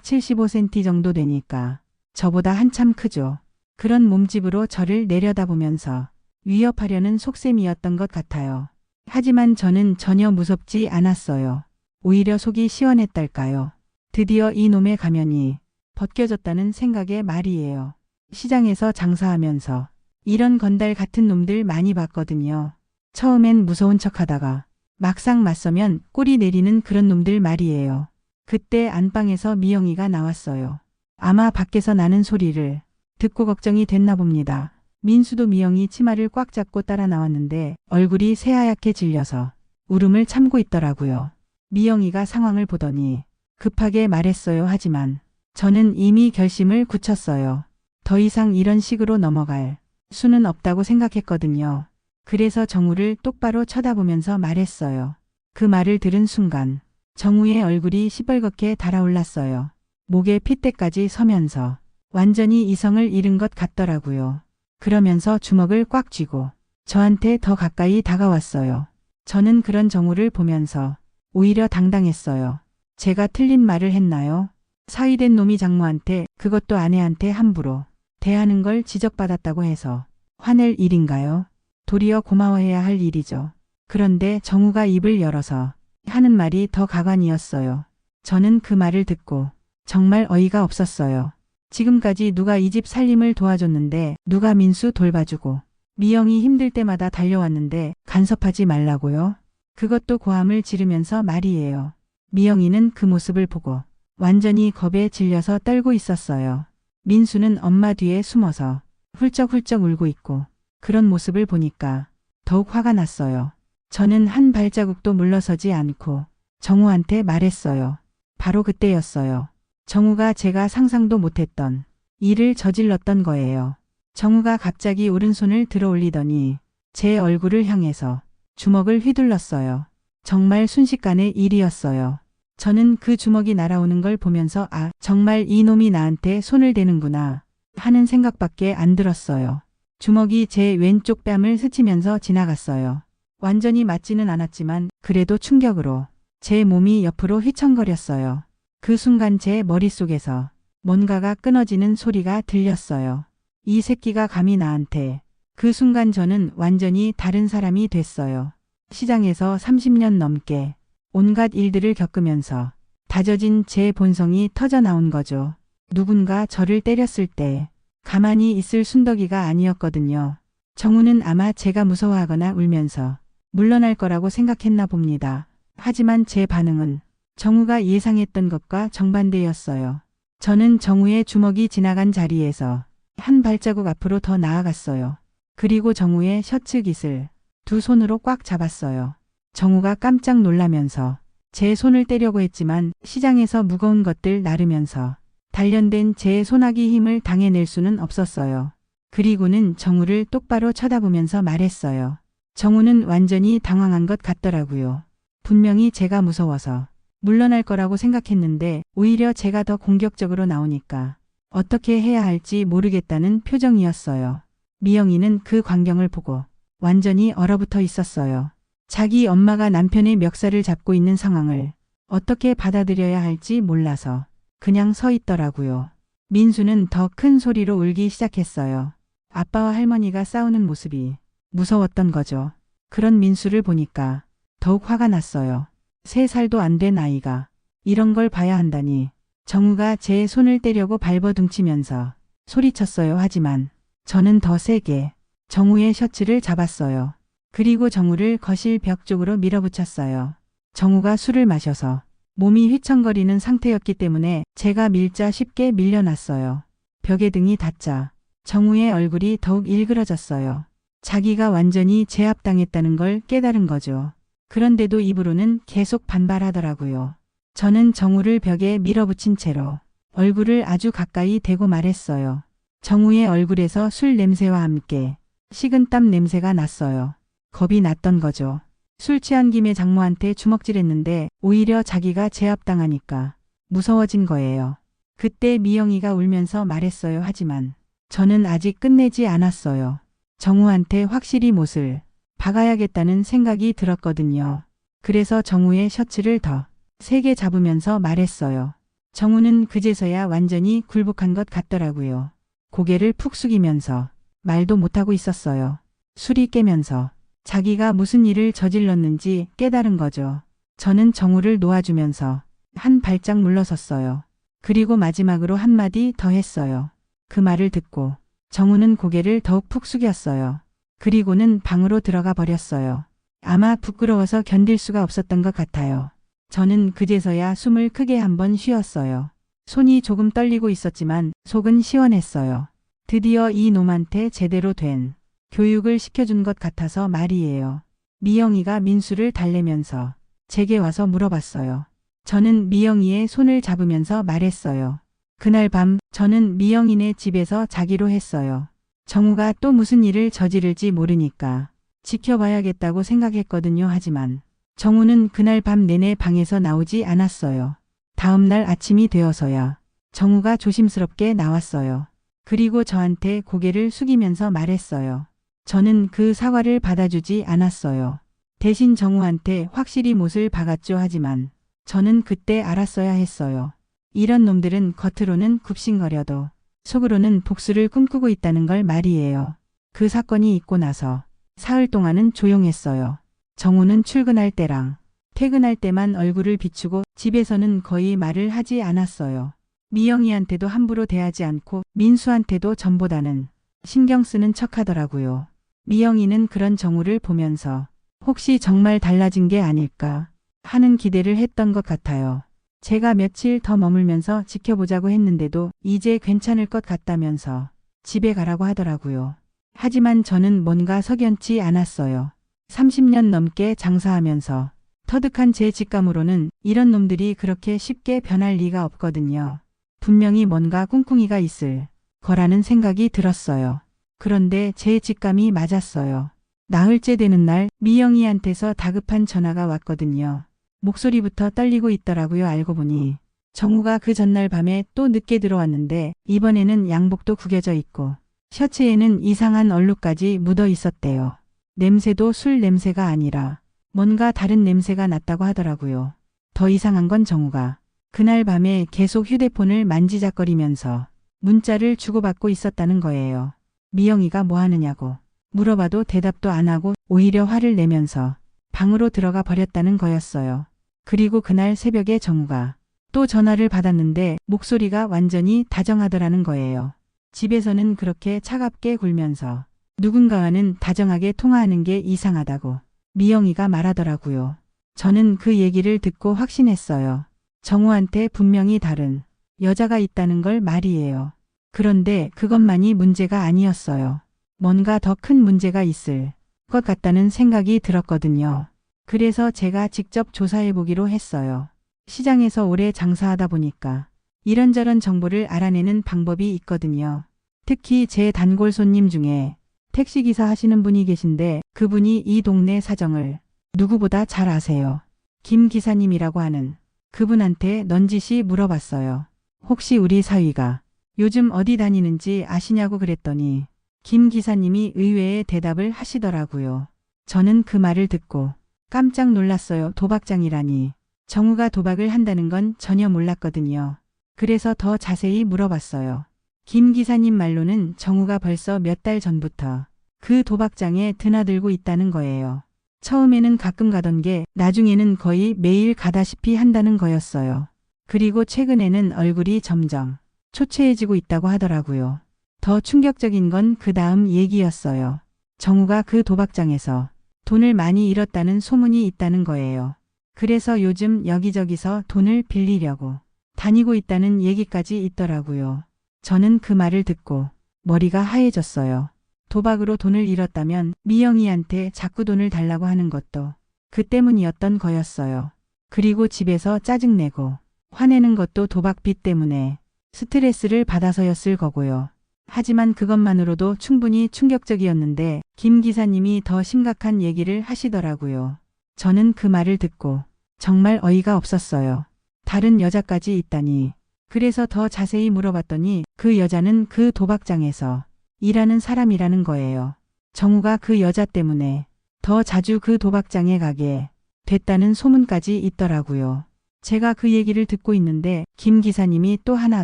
175cm 정도 되니까 저보다 한참 크죠. 그런 몸집으로 저를 내려다보면서 위협하려는 속셈이었던 것 같아요. 하지만 저는 전혀 무섭지 않았어요. 오히려 속이 시원했달까요. 드디어 이놈의 가면이 벗겨졌다는 생각에 말이에요. 시장에서 장사하면서 이런 건달 같은 놈들 많이 봤거든요. 처음엔 무서운 척하다가 막상 맞서면 꼬리 내리는 그런 놈들 말이에요. 그때 안방에서 미영이가 나왔어요. 아마 밖에서 나는 소리를 듣고 걱정이 됐나 봅니다. 민수도 미영이 치마를 꽉 잡고 따라 나왔는데 얼굴이 새하얗게 질려서 울음을 참고 있더라고요. 미영이가 상황을 보더니 급하게 말했어요. 하지만 저는 이미 결심을 굳혔어요. 더 이상 이런 식으로 넘어갈 수는 없다고 생각했거든요. 그래서 정우를 똑바로 쳐다보면서 말했어요. 그 말을 들은 순간 정우의 얼굴이 시뻘겋게 달아올랐어요. 목에 핏대까지 서면서 완전히 이성을 잃은 것 같더라고요. 그러면서 주먹을 꽉 쥐고 저한테 더 가까이 다가왔어요. 저는 그런 정우를 보면서 오히려 당당했어요. 제가 틀린 말을 했나요? 사위된 놈이 장모한테, 그것도 아내한테 함부로 대하는 걸 지적받았다고 해서 화낼 일인가요? 도리어 고마워해야 할 일이죠. 그런데 정우가 입을 열어서 하는 말이 더 가관이었어요. 저는 그 말을 듣고 정말 어이가 없었어요. 지금까지 누가 이 집 살림을 도와줬는데, 누가 민수 돌봐주고 미영이 힘들 때마다 달려왔는데 간섭하지 말라고요? 그것도 고함을 지르면서 말이에요. 미영이는 그 모습을 보고 완전히 겁에 질려서 떨고 있었어요. 민수는 엄마 뒤에 숨어서 훌쩍훌쩍 울고 있고 그런 모습을 보니까 더욱 화가 났어요. 저는 한 발자국도 물러서지 않고 정우한테 말했어요. 바로 그때였어요. 정우가 제가 상상도 못했던 일을 저질렀던 거예요. 정우가 갑자기 오른손을 들어 올리더니 제 얼굴을 향해서 주먹을 휘둘렀어요. 정말 순식간의 일이었어요. 저는 그 주먹이 날아오는 걸 보면서 아, 정말 이놈이 나한테 손을 대는구나 하는 생각밖에 안 들었어요. 주먹이 제 왼쪽 뺨을 스치면서 지나갔어요. 완전히 맞지는 않았지만 그래도 충격으로 제 몸이 옆으로 휘청거렸어요. 그 순간 제 머릿속에서 뭔가가 끊어지는 소리가 들렸어요. 이 새끼가 감히 나한테. 그 순간 저는 완전히 다른 사람이 됐어요. 시장에서 30년 넘게 온갖 일들을 겪으면서 다져진 제 본성이 터져나온 거죠. 누군가 저를 때렸을 때 가만히 있을 순덕이가 아니었거든요. 정우는 아마 제가 무서워하거나 울면서 물러날 거라고 생각했나 봅니다. 하지만 제 반응은 정우가 예상했던 것과 정반대였어요. 저는 정우의 주먹이 지나간 자리에서 한 발자국 앞으로 더 나아갔어요. 그리고 정우의 셔츠 깃을 두 손으로 꽉 잡았어요. 정우가 깜짝 놀라면서 제 손을 떼려고 했지만 시장에서 무거운 것들 나르면서 단련된 제 손아귀 힘을 당해낼 수는 없었어요. 그리고는 정우를 똑바로 쳐다보면서 말했어요. 정우는 완전히 당황한 것 같더라고요. 분명히 제가 무서워서 물러날 거라고 생각했는데 오히려 제가 더 공격적으로 나오니까 어떻게 해야 할지 모르겠다는 표정이었어요. 미영이는 그 광경을 보고 완전히 얼어붙어 있었어요. 자기 엄마가 남편의 멱살을 잡고 있는 상황을 어떻게 받아들여야 할지 몰라서 그냥 서 있더라고요. 민수는 더 큰 소리로 울기 시작했어요. 아빠와 할머니가 싸우는 모습이 무서웠던 거죠. 그런 민수를 보니까 더욱 화가 났어요. 3살도 안 된 아이가 이런 걸 봐야 한다니. 정우가 제 손을 떼려고 발버둥치면서 소리쳤어요. 하지만 저는 더 세게 정우의 셔츠를 잡았어요. 그리고 정우를 거실 벽 쪽으로 밀어붙였어요. 정우가 술을 마셔서 몸이 휘청거리는 상태였기 때문에 제가 밀자 쉽게 밀려났어요. 벽에 등이 닿자 정우의 얼굴이 더욱 일그러졌어요. 자기가 완전히 제압당했다는 걸 깨달은 거죠. 그런데도 입으로는 계속 반발하더라고요. 저는 정우를 벽에 밀어붙인 채로 얼굴을 아주 가까이 대고 말했어요. 정우의 얼굴에서 술 냄새와 함께 식은땀 냄새가 났어요. 겁이 났던 거죠. 술 취한 김에 장모한테 주먹질했는데 오히려 자기가 제압당하니까 무서워진 거예요. 그때 미영이가 울면서 말했어요. 하지만 저는 아직 끝내지 않았어요. 정우한테 확실히 못을 박아야겠다는 생각이 들었거든요. 그래서 정우의 셔츠를 더 세게 잡으면서 말했어요. 정우는 그제서야 완전히 굴복한 것 같더라고요. 고개를 푹 숙이면서 말도 못하고 있었어요. 술이 깨면서 자기가 무슨 일을 저질렀는지 깨달은 거죠. 저는 정우를 놓아주면서 한 발짝 물러섰어요. 그리고 마지막으로 한마디 더 했어요. 그 말을 듣고 정우는 고개를 더욱 푹 숙였어요. 그리고는 방으로 들어가 버렸어요. 아마 부끄러워서 견딜 수가 없었던 것 같아요. 저는 그제서야 숨을 크게 한번 쉬었어요. 손이 조금 떨리고 있었지만 속은 시원했어요. 드디어 이 놈한테 제대로 된 교육을 시켜준 것 같아서 말이에요. 미영이가 민수를 달래면서 제게 와서 물어봤어요. 저는 미영이의 손을 잡으면서 말했어요. 그날 밤 저는 미영이네 집에서 자기로 했어요. 정우가 또 무슨 일을 저지를지 모르니까 지켜봐야겠다고 생각했거든요. 하지만 정우는 그날 밤 내내 방에서 나오지 않았어요. 다음 날 아침이 되어서야 정우가 조심스럽게 나왔어요. 그리고 저한테 고개를 숙이면서 말했어요. 저는 그 사과를 받아주지 않았어요. 대신 정우한테 확실히 못을 박았죠. 하지만 저는 그때 알았어야 했어요. 이런 놈들은 겉으로는 굽신거려도 속으로는 복수를 꿈꾸고 있다는 걸 말이에요. 그 사건이 있고 나서 사흘 동안은 조용했어요. 정우는 출근할 때랑 퇴근할 때만 얼굴을 비추고 집에서는 거의 말을 하지 않았어요. 미영이한테도 함부로 대하지 않고 민수한테도 전보다는 신경 쓰는 척 하더라고요. 미영이는 그런 정우를 보면서 혹시 정말 달라진 게 아닐까 하는 기대를 했던 것 같아요. 제가 며칠 더 머물면서 지켜보자고 했는데도 이제 괜찮을 것 같다면서 집에 가라고 하더라고요. 하지만 저는 뭔가 석연치 않았어요. 30년 넘게 장사하면서 터득한 제 직감으로는 이런 놈들이 그렇게 쉽게 변할 리가 없거든요. 분명히 뭔가 꿍꿍이가 있을 거라는 생각이 들었어요. 그런데 제 직감이 맞았어요. 나흘째 되는 날 미영이한테서 다급한 전화가 왔거든요. 목소리부터 떨리고 있더라고요. 알고 보니 정우가 그 전날 밤에 또 늦게 들어왔는데 이번에는 양복도 구겨져 있고 셔츠에는 이상한 얼룩까지 묻어 있었대요. 냄새도 술 냄새가 아니라 뭔가 다른 냄새가 났다고 하더라고요. 더 이상한 건 정우가 그날 밤에 계속 휴대폰을 만지작거리면서 문자를 주고받고 있었다는 거예요. 미영이가 뭐 하느냐고 물어봐도 대답도 안 하고 오히려 화를 내면서 방으로 들어가 버렸다는 거였어요. 그리고 그날 새벽에 정우가 또 전화를 받았는데 목소리가 완전히 다정하더라는 거예요. 집에서는 그렇게 차갑게 굴면서 누군가와는 다정하게 통화하는 게 이상하다고 미영이가 말하더라고요. 저는 그 얘기를 듣고 확신했어요. 정우한테 분명히 다른 여자가 있다는 걸 말이에요. 그런데 그것만이 문제가 아니었어요. 뭔가 더 큰 문제가 있을 것 같다는 생각이 들었거든요. 그래서 제가 직접 조사해 보기로 했어요. 시장에서 오래 장사하다 보니까 이런저런 정보를 알아내는 방법이 있거든요. 특히 제 단골 손님 중에 택시기사 하시는 분이 계신데 그분이 이 동네 사정을 누구보다 잘 아세요. 김 기사님이라고 하는 그분한테 넌지시 물어봤어요. 혹시 우리 사위가 요즘 어디 다니는지 아시냐고 그랬더니 김 기사님이 의외의 대답을 하시더라고요. 저는 그 말을 듣고 깜짝 놀랐어요. 도박장이라니. 정우가 도박을 한다는 건 전혀 몰랐거든요. 그래서 더 자세히 물어봤어요. 김 기사님 말로는 정우가 벌써 몇 달 전부터 그 도박장에 드나들고 있다는 거예요. 처음에는 가끔 가던 게 나중에는 거의 매일 가다시피 한다는 거였어요. 그리고 최근에는 얼굴이 점점 초췌해지고 있다고 하더라고요. 더 충격적인 건 그 다음 얘기였어요. 정우가 그 도박장에서 돈을 많이 잃었다는 소문이 있다는 거예요. 그래서 요즘 여기저기서 돈을 빌리려고 다니고 있다는 얘기까지 있더라고요. 저는 그 말을 듣고 머리가 하얘졌어요. 도박으로 돈을 잃었다면 미영이한테 자꾸 돈을 달라고 하는 것도 그 때문이었던 거였어요. 그리고 집에서 짜증내고 화내는 것도 도박 빚 때문에 스트레스를 받아서였을 거고요. 하지만 그것만으로도 충분히 충격적이었는데 김 기사님이 더 심각한 얘기를 하시더라고요. 저는 그 말을 듣고 정말 어이가 없었어요. 다른 여자까지 있다니. 그래서 더 자세히 물어봤더니 그 여자는 그 도박장에서 일하는 사람이라는 거예요. 정우가 그 여자 때문에 더 자주 그 도박장에 가게 됐다는 소문까지 있더라고요. 제가 그 얘기를 듣고 있는데 김 기사님이 또 하나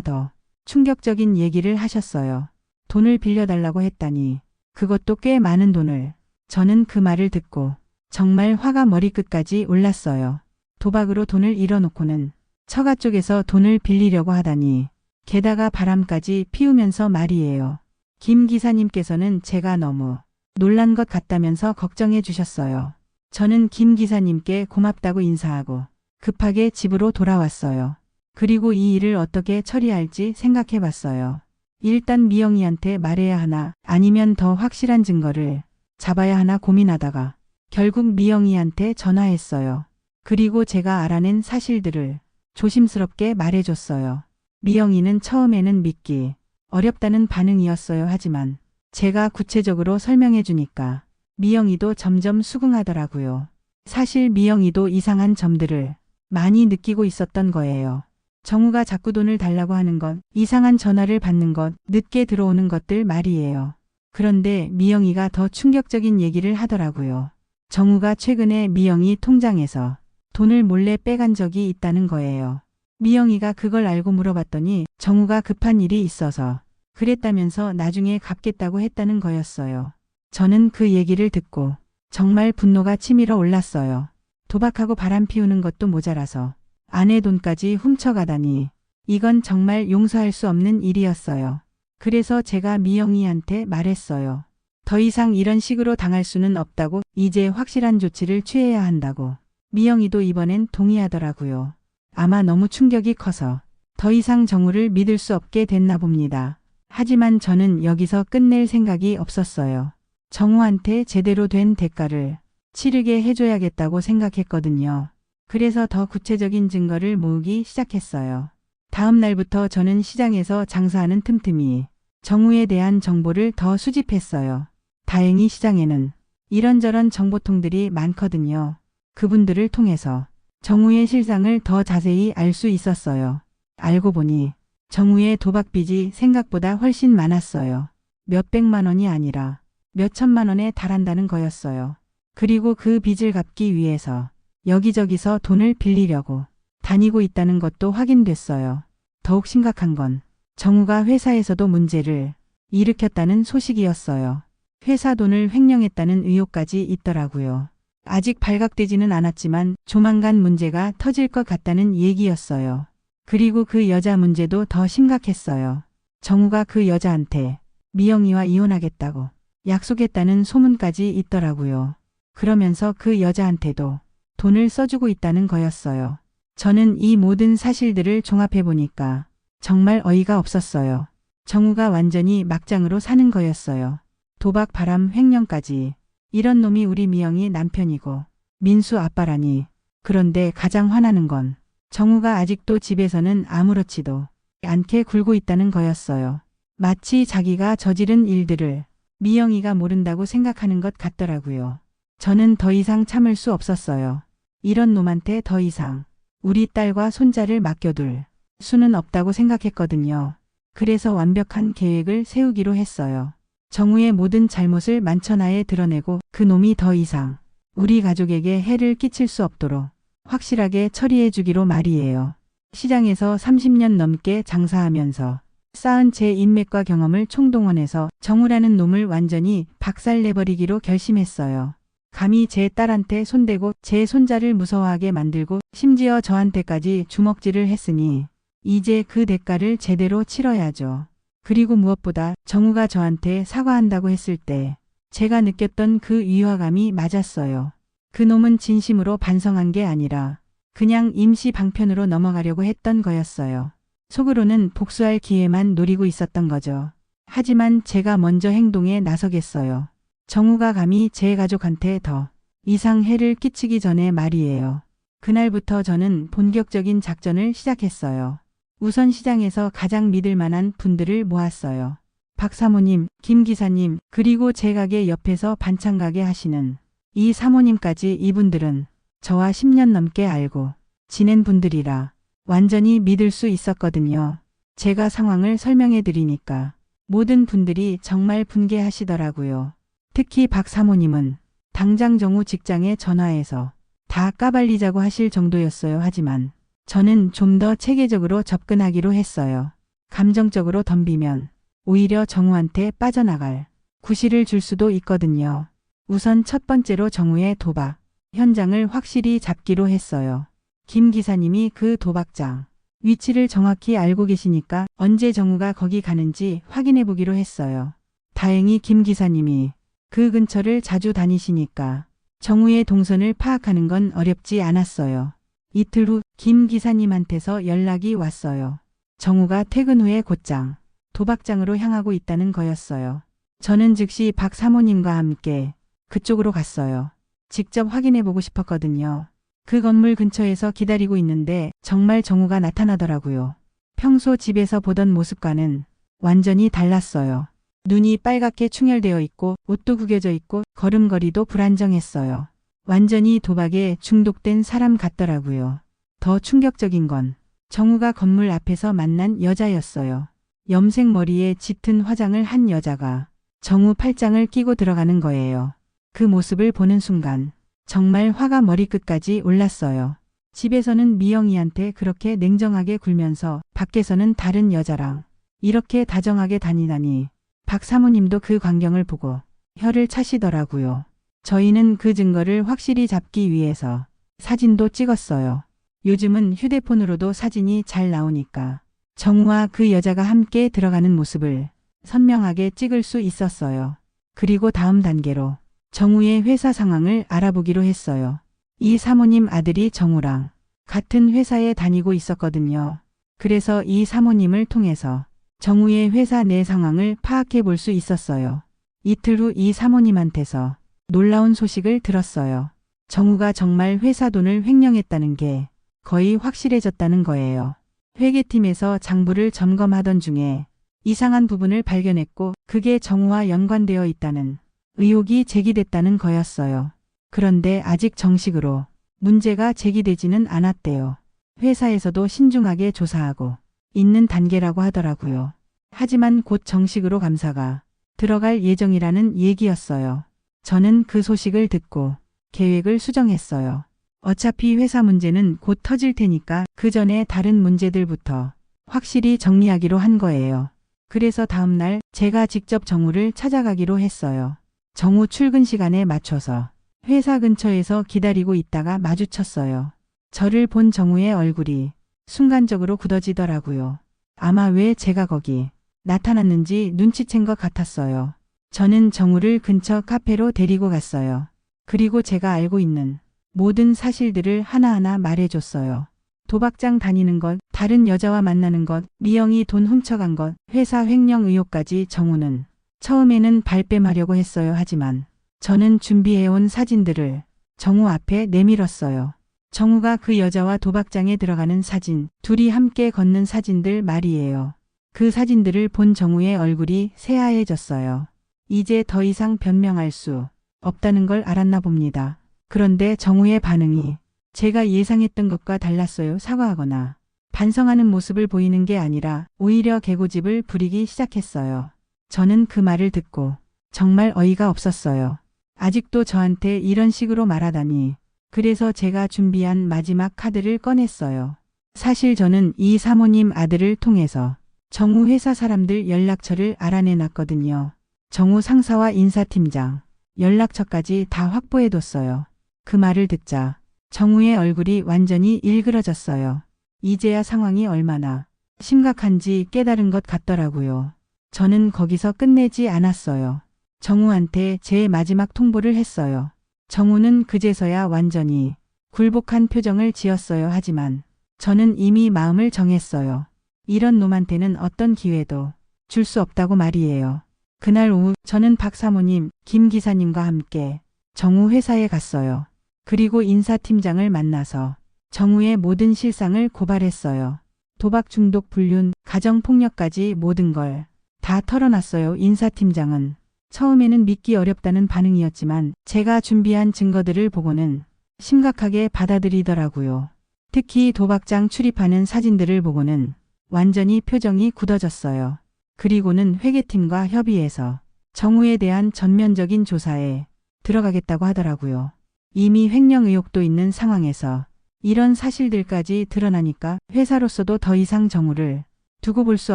더 충격적인 얘기를 하셨어요. 돈을 빌려달라고 했다니 그것도 꽤 많은 돈을. 저는 그 말을 듣고 정말 화가 머리끝까지 올랐어요. 도박으로 돈을 잃어놓고는 처가 쪽에서 돈을 빌리려고 하다니. 게다가 바람까지 피우면서 말이에요. 김 기사님께서는 제가 너무 놀란 것 같다면서 걱정해 주셨어요. 저는 김 기사님께 고맙다고 인사하고 급하게 집으로 돌아왔어요. 그리고 이 일을 어떻게 처리할지 생각해 봤어요. 일단 미영이한테 말해야 하나 아니면 더 확실한 증거를 잡아야 하나 고민하다가 결국 미영이한테 전화했어요. 그리고 제가 알아낸 사실들을 조심스럽게 말해줬어요. 미영이는 처음에는 믿기 어렵다는 반응이었어요. 하지만 제가 구체적으로 설명해 주니까 미영이도 점점 수긍하더라고요. 사실 미영이도 이상한 점들을 많이 느끼고 있었던 거예요. 정우가 자꾸 돈을 달라고 하는 것, 이상한 전화를 받는 것, 늦게 들어오는 것들 말이에요. 그런데 미영이가 더 충격적인 얘기를 하더라고요. 정우가 최근에 미영이 통장에서 돈을 몰래 빼간 적이 있다는 거예요. 미영이가 그걸 알고 물어봤더니 정우가 급한 일이 있어서 그랬다면서 나중에 갚겠다고 했다는 거였어요. 저는 그 얘기를 듣고 정말 분노가 치밀어 올랐어요. 도박하고 바람 피우는 것도 모자라서 아내 돈까지 훔쳐가다니. 이건 정말 용서할 수 없는 일이었어요. 그래서 제가 미영이한테 말했어요. 더 이상 이런 식으로 당할 수는 없다고, 이제 확실한 조치를 취해야 한다고. 미영이도 이번엔 동의하더라고요. 아마 너무 충격이 커서 더 이상 정우를 믿을 수 없게 됐나 봅니다. 하지만 저는 여기서 끝낼 생각이 없었어요. 정우한테 제대로 된 대가를 치르게 해줘야겠다고 생각했거든요. 그래서 더 구체적인 증거를 모으기 시작했어요. 다음 날부터 저는 시장에서 장사하는 틈틈이 정우에 대한 정보를 더 수집했어요. 다행히 시장에는 이런저런 정보통들이 많거든요. 그분들을 통해서 정우의 실상을 더 자세히 알 수 있었어요. 알고 보니 정우의 도박빚이 생각보다 훨씬 많았어요. 몇백만 원이 아니라 몇천만 원에 달한다는 거였어요. 그리고 그 빚을 갚기 위해서 여기저기서 돈을 빌리려고 다니고 있다는 것도 확인됐어요. 더욱 심각한 건 정우가 회사에서도 문제를 일으켰다는 소식이었어요. 회사 돈을 횡령했다는 의혹까지 있더라고요. 아직 발각되지는 않았지만 조만간 문제가 터질 것 같다는 얘기였어요. 그리고 그 여자 문제도 더 심각했어요. 정우가 그 여자한테 미영이와 이혼하겠다고 약속했다는 소문까지 있더라고요. 그러면서 그 여자한테도 돈을 써주고 있다는 거였어요. 저는 이 모든 사실들을 종합해 보니까 정말 어이가 없었어요. 정우가 완전히 막장으로 사는 거였어요. 도박, 바람, 횡령까지. 이런 놈이 우리 미영이 남편이고 민수 아빠라니. 그런데 가장 화나는 건 정우가 아직도 집에서는 아무렇지도 않게 굴고 있다는 거였어요. 마치 자기가 저지른 일들을 미영이가 모른다고 생각하는 것 같더라고요. 저는 더 이상 참을 수 없었어요. 이런 놈한테 더 이상 우리 딸과 손자를 맡겨둘 수는 없다고 생각했거든요. 그래서 완벽한 계획을 세우기로 했어요. 정우의 모든 잘못을 만천하에 드러내고 그 놈이 더 이상 우리 가족에게 해를 끼칠 수 없도록 확실하게 처리해 주기로 말이에요. 시장에서 30년 넘게 장사하면서 쌓은 제 인맥과 경험을 총동원해서 정우라는 놈을 완전히 박살내버리기로 결심했어요. 감히 제 딸한테 손대고 제 손자를 무서워하게 만들고 심지어 저한테까지 주먹질을 했으니 이제 그 대가를 제대로 치러야죠. 그리고 무엇보다 정우가 저한테 사과한다고 했을 때 제가 느꼈던 그 위화감이 맞았어요. 그 놈은 진심으로 반성한 게 아니라 그냥 임시 방편으로 넘어가려고 했던 거였어요. 속으로는 복수할 기회만 노리고 있었던 거죠. 하지만 제가 먼저 행동에 나서겠어요. 정우가 감히 제 가족한테 더 이상 해를 끼치기 전에 말이에요. 그날부터 저는 본격적인 작전을 시작했어요. 우선 시장에서 가장 믿을 만한 분들을 모았어요. 박 사모님, 김 기사님, 그리고 제 가게 옆에서 반찬 가게 하시는 이 사모님까지. 이분들은 저와 10년 넘게 알고 지낸 분들이라 완전히 믿을 수 있었거든요. 제가 상황을 설명해 드리니까 모든 분들이 정말 분개하시더라고요. 특히 박 사모님은 당장 정우 직장에 전화해서 다 까발리자고 하실 정도였어요. 하지만 저는 좀 더 체계적으로 접근하기로 했어요. 감정적으로 덤비면 오히려 정우한테 빠져나갈 구실을 줄 수도 있거든요. 우선 첫 번째로 정우의 도박 현장을 확실히 잡기로 했어요. 김 기사님이 그 도박장 위치를 정확히 알고 계시니까 언제 정우가 거기 가는지 확인해 보기로 했어요. 다행히 김 기사님이 그 근처를 자주 다니시니까 정우의 동선을 파악하는 건 어렵지 않았어요. 이틀 후 김 기사님한테서 연락이 왔어요. 정우가 퇴근 후에 곧장 도박장으로 향하고 있다는 거였어요. 저는 즉시 박 사모님과 함께 그쪽으로 갔어요. 직접 확인해 보고 싶었거든요. 그 건물 근처에서 기다리고 있는데 정말 정우가 나타나더라고요. 평소 집에서 보던 모습과는 완전히 달랐어요. 눈이 빨갛게 충혈되어 있고 옷도 구겨져 있고 걸음걸이도 불안정했어요. 완전히 도박에 중독된 사람 같더라고요. 더 충격적인 건 정우가 건물 앞에서 만난 여자였어요. 염색 머리에 짙은 화장을 한 여자가 정우 팔짱을 끼고 들어가는 거예요. 그 모습을 보는 순간 정말 화가 머리끝까지 올랐어요. 집에서는 미영이한테 그렇게 냉정하게 굴면서 밖에서는 다른 여자랑 이렇게 다정하게 다니다니. 박 사모님도 그 광경을 보고 혀를 차시더라고요. 저희는 그 증거를 확실히 잡기 위해서 사진도 찍었어요. 요즘은 휴대폰으로도 사진이 잘 나오니까 정우와 그 여자가 함께 들어가는 모습을 선명하게 찍을 수 있었어요. 그리고 다음 단계로 정우의 회사 상황을 알아보기로 했어요. 이 사모님 아들이 정우랑 같은 회사에 다니고 있었거든요. 그래서 이 사모님을 통해서 정우의 회사 내 상황을 파악해 볼 수 있었어요. 이틀 후 이 사모님한테서 놀라운 소식을 들었어요. 정우가 정말 회사 돈을 횡령했다는 게 거의 확실해졌다는 거예요. 회계팀에서 장부를 점검하던 중에 이상한 부분을 발견했고 그게 정우와 연관되어 있다는 의혹이 제기됐다는 거였어요. 그런데 아직 정식으로 문제가 제기되지는 않았대요. 회사에서도 신중하게 조사하고 있는 단계라고 하더라고요. 하지만 곧 정식으로 감사가 들어갈 예정이라는 얘기였어요. 저는 그 소식을 듣고 계획을 수정했어요. 어차피 회사 문제는 곧 터질 테니까 그 전에 다른 문제들부터 확실히 정리하기로 한 거예요. 그래서 다음 날 제가 직접 정우를 찾아가기로 했어요. 정우 출근 시간에 맞춰서 회사 근처에서 기다리고 있다가 마주쳤어요. 저를 본 정우의 얼굴이 순간적으로 굳어지더라고요. 아마 왜 제가 거기 나타났는지 눈치챈 것 같았어요. 저는 정우를 근처 카페로 데리고 갔어요. 그리고 제가 알고 있는 모든 사실들을 하나하나 말해줬어요. 도박장 다니는 것, 다른 여자와 만나는 것, 미영이 돈 훔쳐간 것, 회사 횡령 의혹까지 정우는 처음에는 발뺌하려고 했어요. 하지만 저는 준비해온 사진들을 정우 앞에 내밀었어요. 정우가 그 여자와 도박장에 들어가는 사진, 둘이 함께 걷는 사진들 말이에요. 그 사진들을 본 정우의 얼굴이 새하얘졌어요. 이제 더 이상 변명할 수 없다는 걸 알았나 봅니다. 그런데 정우의 반응이 제가 예상했던 것과 달랐어요. 사과하거나 반성하는 모습을 보이는 게 아니라 오히려 개고집을 부리기 시작했어요. 저는 그 말을 듣고 정말 어이가 없었어요. 아직도 저한테 이런 식으로 말하다니. 그래서 제가 준비한 마지막 카드를 꺼냈어요. 사실 저는 이 사모님 아들을 통해서 정우 회사 사람들 연락처를 알아내놨거든요. 정우 상사와 인사팀장 연락처까지 다 확보해뒀어요. 그 말을 듣자 정우의 얼굴이 완전히 일그러졌어요. 이제야 상황이 얼마나 심각한지 깨달은 것 같더라고요. 저는 거기서 끝내지 않았어요. 정우한테 제 마지막 통보를 했어요. 정우는 그제서야 완전히 굴복한 표정을 지었어요. 하지만 저는 이미 마음을 정했어요. 이런 놈한테는 어떤 기회도 줄 수 없다고 말이에요. 그날 오후 저는 박 사모님, 김 기사님과 함께 정우 회사에 갔어요. 그리고 인사팀장을 만나서 정우의 모든 실상을 고발했어요. 도박 중독 불륜, 가정폭력까지 모든 걸 다 털어놨어요. 인사팀장은 처음에는 믿기 어렵다는 반응이었지만 제가 준비한 증거들을 보고는 심각하게 받아들이더라고요. 특히 도박장 출입하는 사진들을 보고는 완전히 표정이 굳어졌어요. 그리고는 회계팀과 협의해서 정우에 대한 전면적인 조사에 들어가겠다고 하더라고요. 이미 횡령 의혹도 있는 상황에서 이런 사실들까지 드러나니까 회사로서도 더 이상 정우를 두고 볼 수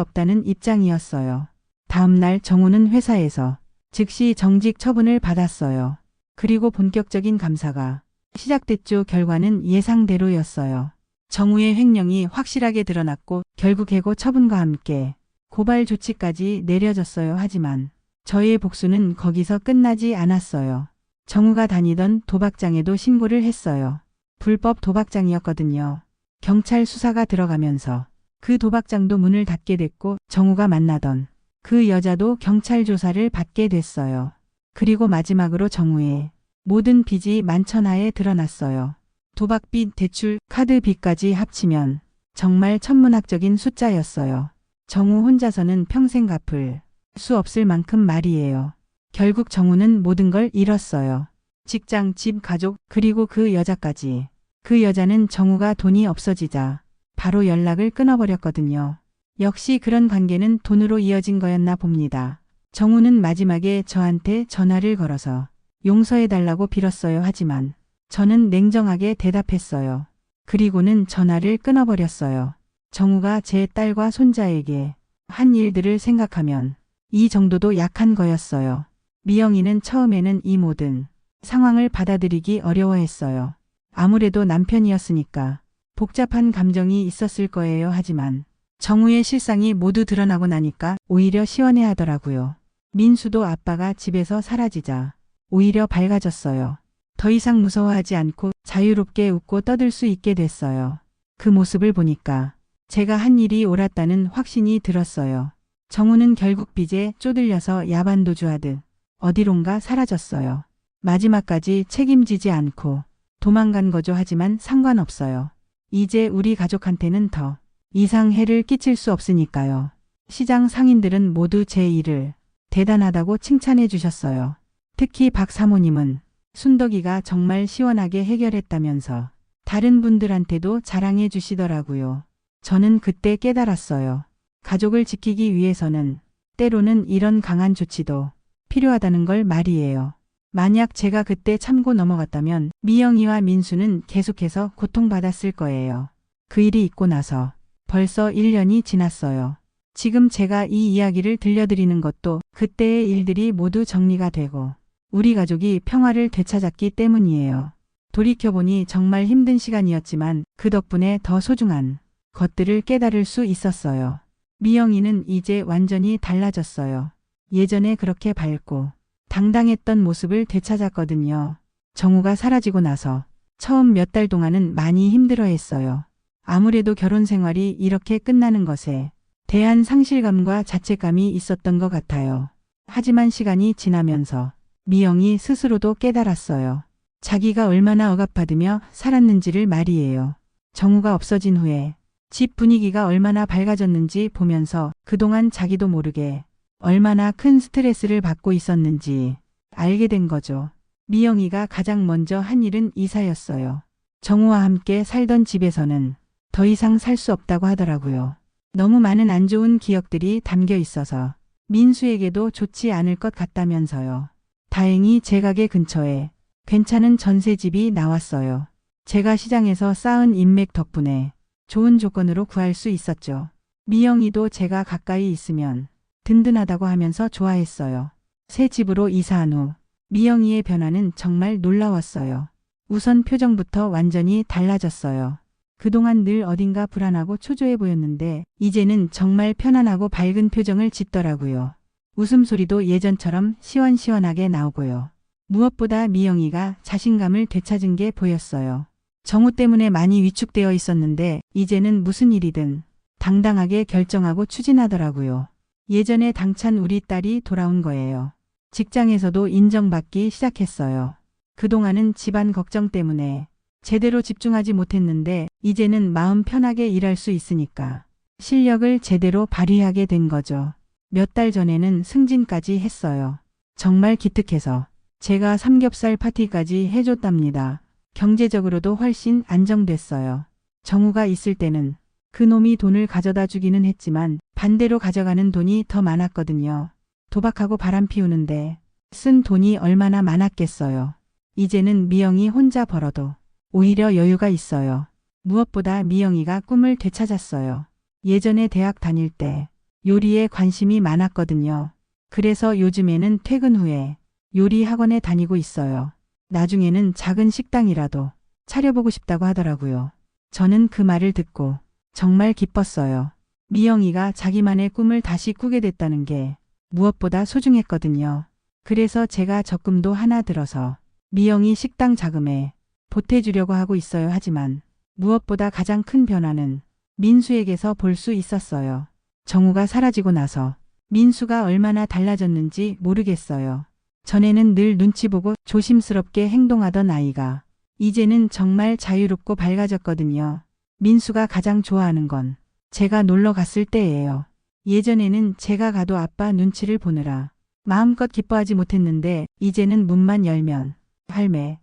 없다는 입장이었어요. 다음 날 정우는 회사에서 즉시 정직 처분을 받았어요. 그리고 본격적인 감사가 시작됐죠. 결과는 예상대로였어요. 정우의 횡령이 확실하게 드러났고 결국 해고 처분과 함께 고발 조치까지 내려졌어요. 하지만 저의 복수는 거기서 끝나지 않았어요. 정우가 다니던 도박장에도 신고를 했어요. 불법 도박장이었거든요. 경찰 수사가 들어가면서 그 도박장도 문을 닫게 됐고 정우가 만나던 그 여자도 경찰 조사를 받게 됐어요. 그리고 마지막으로 정우의 모든 빚이 만천하에 드러났어요. 도박빚, 대출, 카드빚까지 합치면 정말 천문학적인 숫자였어요. 정우 혼자서는 평생 갚을 수 없을 만큼 말이에요. 결국 정우는 모든 걸 잃었어요. 직장, 집, 가족, 그리고 그 여자까지. 그 여자는 정우가 돈이 없어지자 바로 연락을 끊어버렸거든요. 역시 그런 관계는 돈으로 이어진 거였나 봅니다. 정우는 마지막에 저한테 전화를 걸어서 용서해달라고 빌었어요. 하지만 저는 냉정하게 대답했어요. 그리고는 전화를 끊어버렸어요. 정우가 제 딸과 손자에게 한 일들을 생각하면 이 정도도 약한 거였어요. 미영이는 처음에는 이 모든 상황을 받아들이기 어려워했어요. 아무래도 남편이었으니까 복잡한 감정이 있었을 거예요. 하지만 정우의 실상이 모두 드러나고 나니까 오히려 시원해하더라고요. 민수도 아빠가 집에서 사라지자 오히려 밝아졌어요. 더 이상 무서워하지 않고 자유롭게 웃고 떠들 수 있게 됐어요. 그 모습을 보니까 제가 한 일이 옳았다는 확신이 들었어요. 정우는 결국 빚에 쪼들려서 야반도주하듯 어디론가 사라졌어요. 마지막까지 책임지지 않고 도망간 거죠. 하지만 상관없어요. 이제 우리 가족한테는 더 이상 해를 끼칠 수 없으니까요. 시장 상인들은 모두 제 일을 대단하다고 칭찬해 주셨어요. 특히 박 사모님은 순덕이가 정말 시원하게 해결했다면서 다른 분들한테도 자랑해 주시더라고요. 저는 그때 깨달았어요. 가족을 지키기 위해서는 때로는 이런 강한 조치도 필요하다는 걸 말이에요. 만약 제가 그때 참고 넘어갔다면 미영이와 민수는 계속해서 고통받았을 거예요. 그 일이 있고 나서 벌써 1년이 지났어요. 지금 제가 이 이야기를 들려드리는 것도 그때의 일들이 모두 정리가 되고 우리 가족이 평화를 되찾았기 때문이에요. 돌이켜보니 정말 힘든 시간이었지만 그 덕분에 더 소중한 것들을 깨달을 수 있었어요. 미영이는 이제 완전히 달라졌어요. 예전에 그렇게 밝고 당당했던 모습을 되찾았거든요. 정우가 사라지고 나서 처음 몇 달 동안은 많이 힘들어했어요. 아무래도 결혼 생활이 이렇게 끝나는 것에 대한 상실감과 자책감이 있었던 것 같아요. 하지만 시간이 지나면서 미영이 스스로도 깨달았어요. 자기가 얼마나 억압받으며 살았는지를 말이에요. 정우가 없어진 후에 집 분위기가 얼마나 밝아졌는지 보면서 그동안 자기도 모르게 얼마나 큰 스트레스를 받고 있었는지 알게 된 거죠. 미영이가 가장 먼저 한 일은 이사였어요. 정우와 함께 살던 집에서는 더 이상 살 수 없다고 하더라고요. 너무 많은 안 좋은 기억들이 담겨 있어서 민수에게도 좋지 않을 것 같다면서요. 다행히 제 가게 근처에 괜찮은 전세집이 나왔어요. 제가 시장에서 쌓은 인맥 덕분에 좋은 조건으로 구할 수 있었죠. 미영이도 제가 가까이 있으면 든든하다고 하면서 좋아했어요. 새 집으로 이사한 후 미영이의 변화는 정말 놀라웠어요. 우선 표정부터 완전히 달라졌어요. 그동안 늘 어딘가 불안하고 초조해 보였는데 이제는 정말 편안하고 밝은 표정을 짓더라고요. 웃음소리도 예전처럼 시원시원하게 나오고요. 무엇보다 미영이가 자신감을 되찾은 게 보였어요. 정우 때문에 많이 위축되어 있었는데 이제는 무슨 일이든 당당하게 결정하고 추진하더라고요. 예전에 당찬 우리 딸이 돌아온 거예요. 직장에서도 인정받기 시작했어요. 그동안은 집안 걱정 때문에 제대로 집중하지 못했는데 이제는 마음 편하게 일할 수 있으니까 실력을 제대로 발휘하게 된 거죠. 몇 달 전에는 승진까지 했어요. 정말 기특해서 제가 삼겹살 파티까지 해줬답니다. 경제적으로도 훨씬 안정됐어요. 정우가 있을 때는 그놈이 돈을 가져다 주기는 했지만 반대로 가져가는 돈이 더 많았거든요. 도박하고 바람 피우는데 쓴 돈이 얼마나 많았겠어요. 이제는 미영이 혼자 벌어도 오히려 여유가 있어요. 무엇보다 미영이가 꿈을 되찾았어요. 예전에 대학 다닐 때 요리에 관심이 많았거든요. 그래서 요즘에는 퇴근 후에 요리 학원에 다니고 있어요. 나중에는 작은 식당이라도 차려보고 싶다고 하더라고요. 저는 그 말을 듣고 정말 기뻤어요. 미영이가 자기만의 꿈을 다시 꾸게 됐다는 게 무엇보다 소중했거든요. 그래서 제가 적금도 하나 들어서 미영이 식당 자금에 보태주려고 하고 있어요. 하지만 무엇보다 가장 큰 변화는 민수에게서 볼 수 있었어요. 정우가 사라지고 나서 민수가 얼마나 달라졌는지 모르겠어요. 전에는 늘 눈치 보고 조심스럽게 행동하던 아이가 이제는 정말 자유롭고 밝아졌거든요. 민수가 가장 좋아하는 건 제가 놀러 갔을 때예요. 예전에는 제가 가도 아빠 눈치를 보느라 마음껏 기뻐하지 못했는데 이제는 문만 열면 할매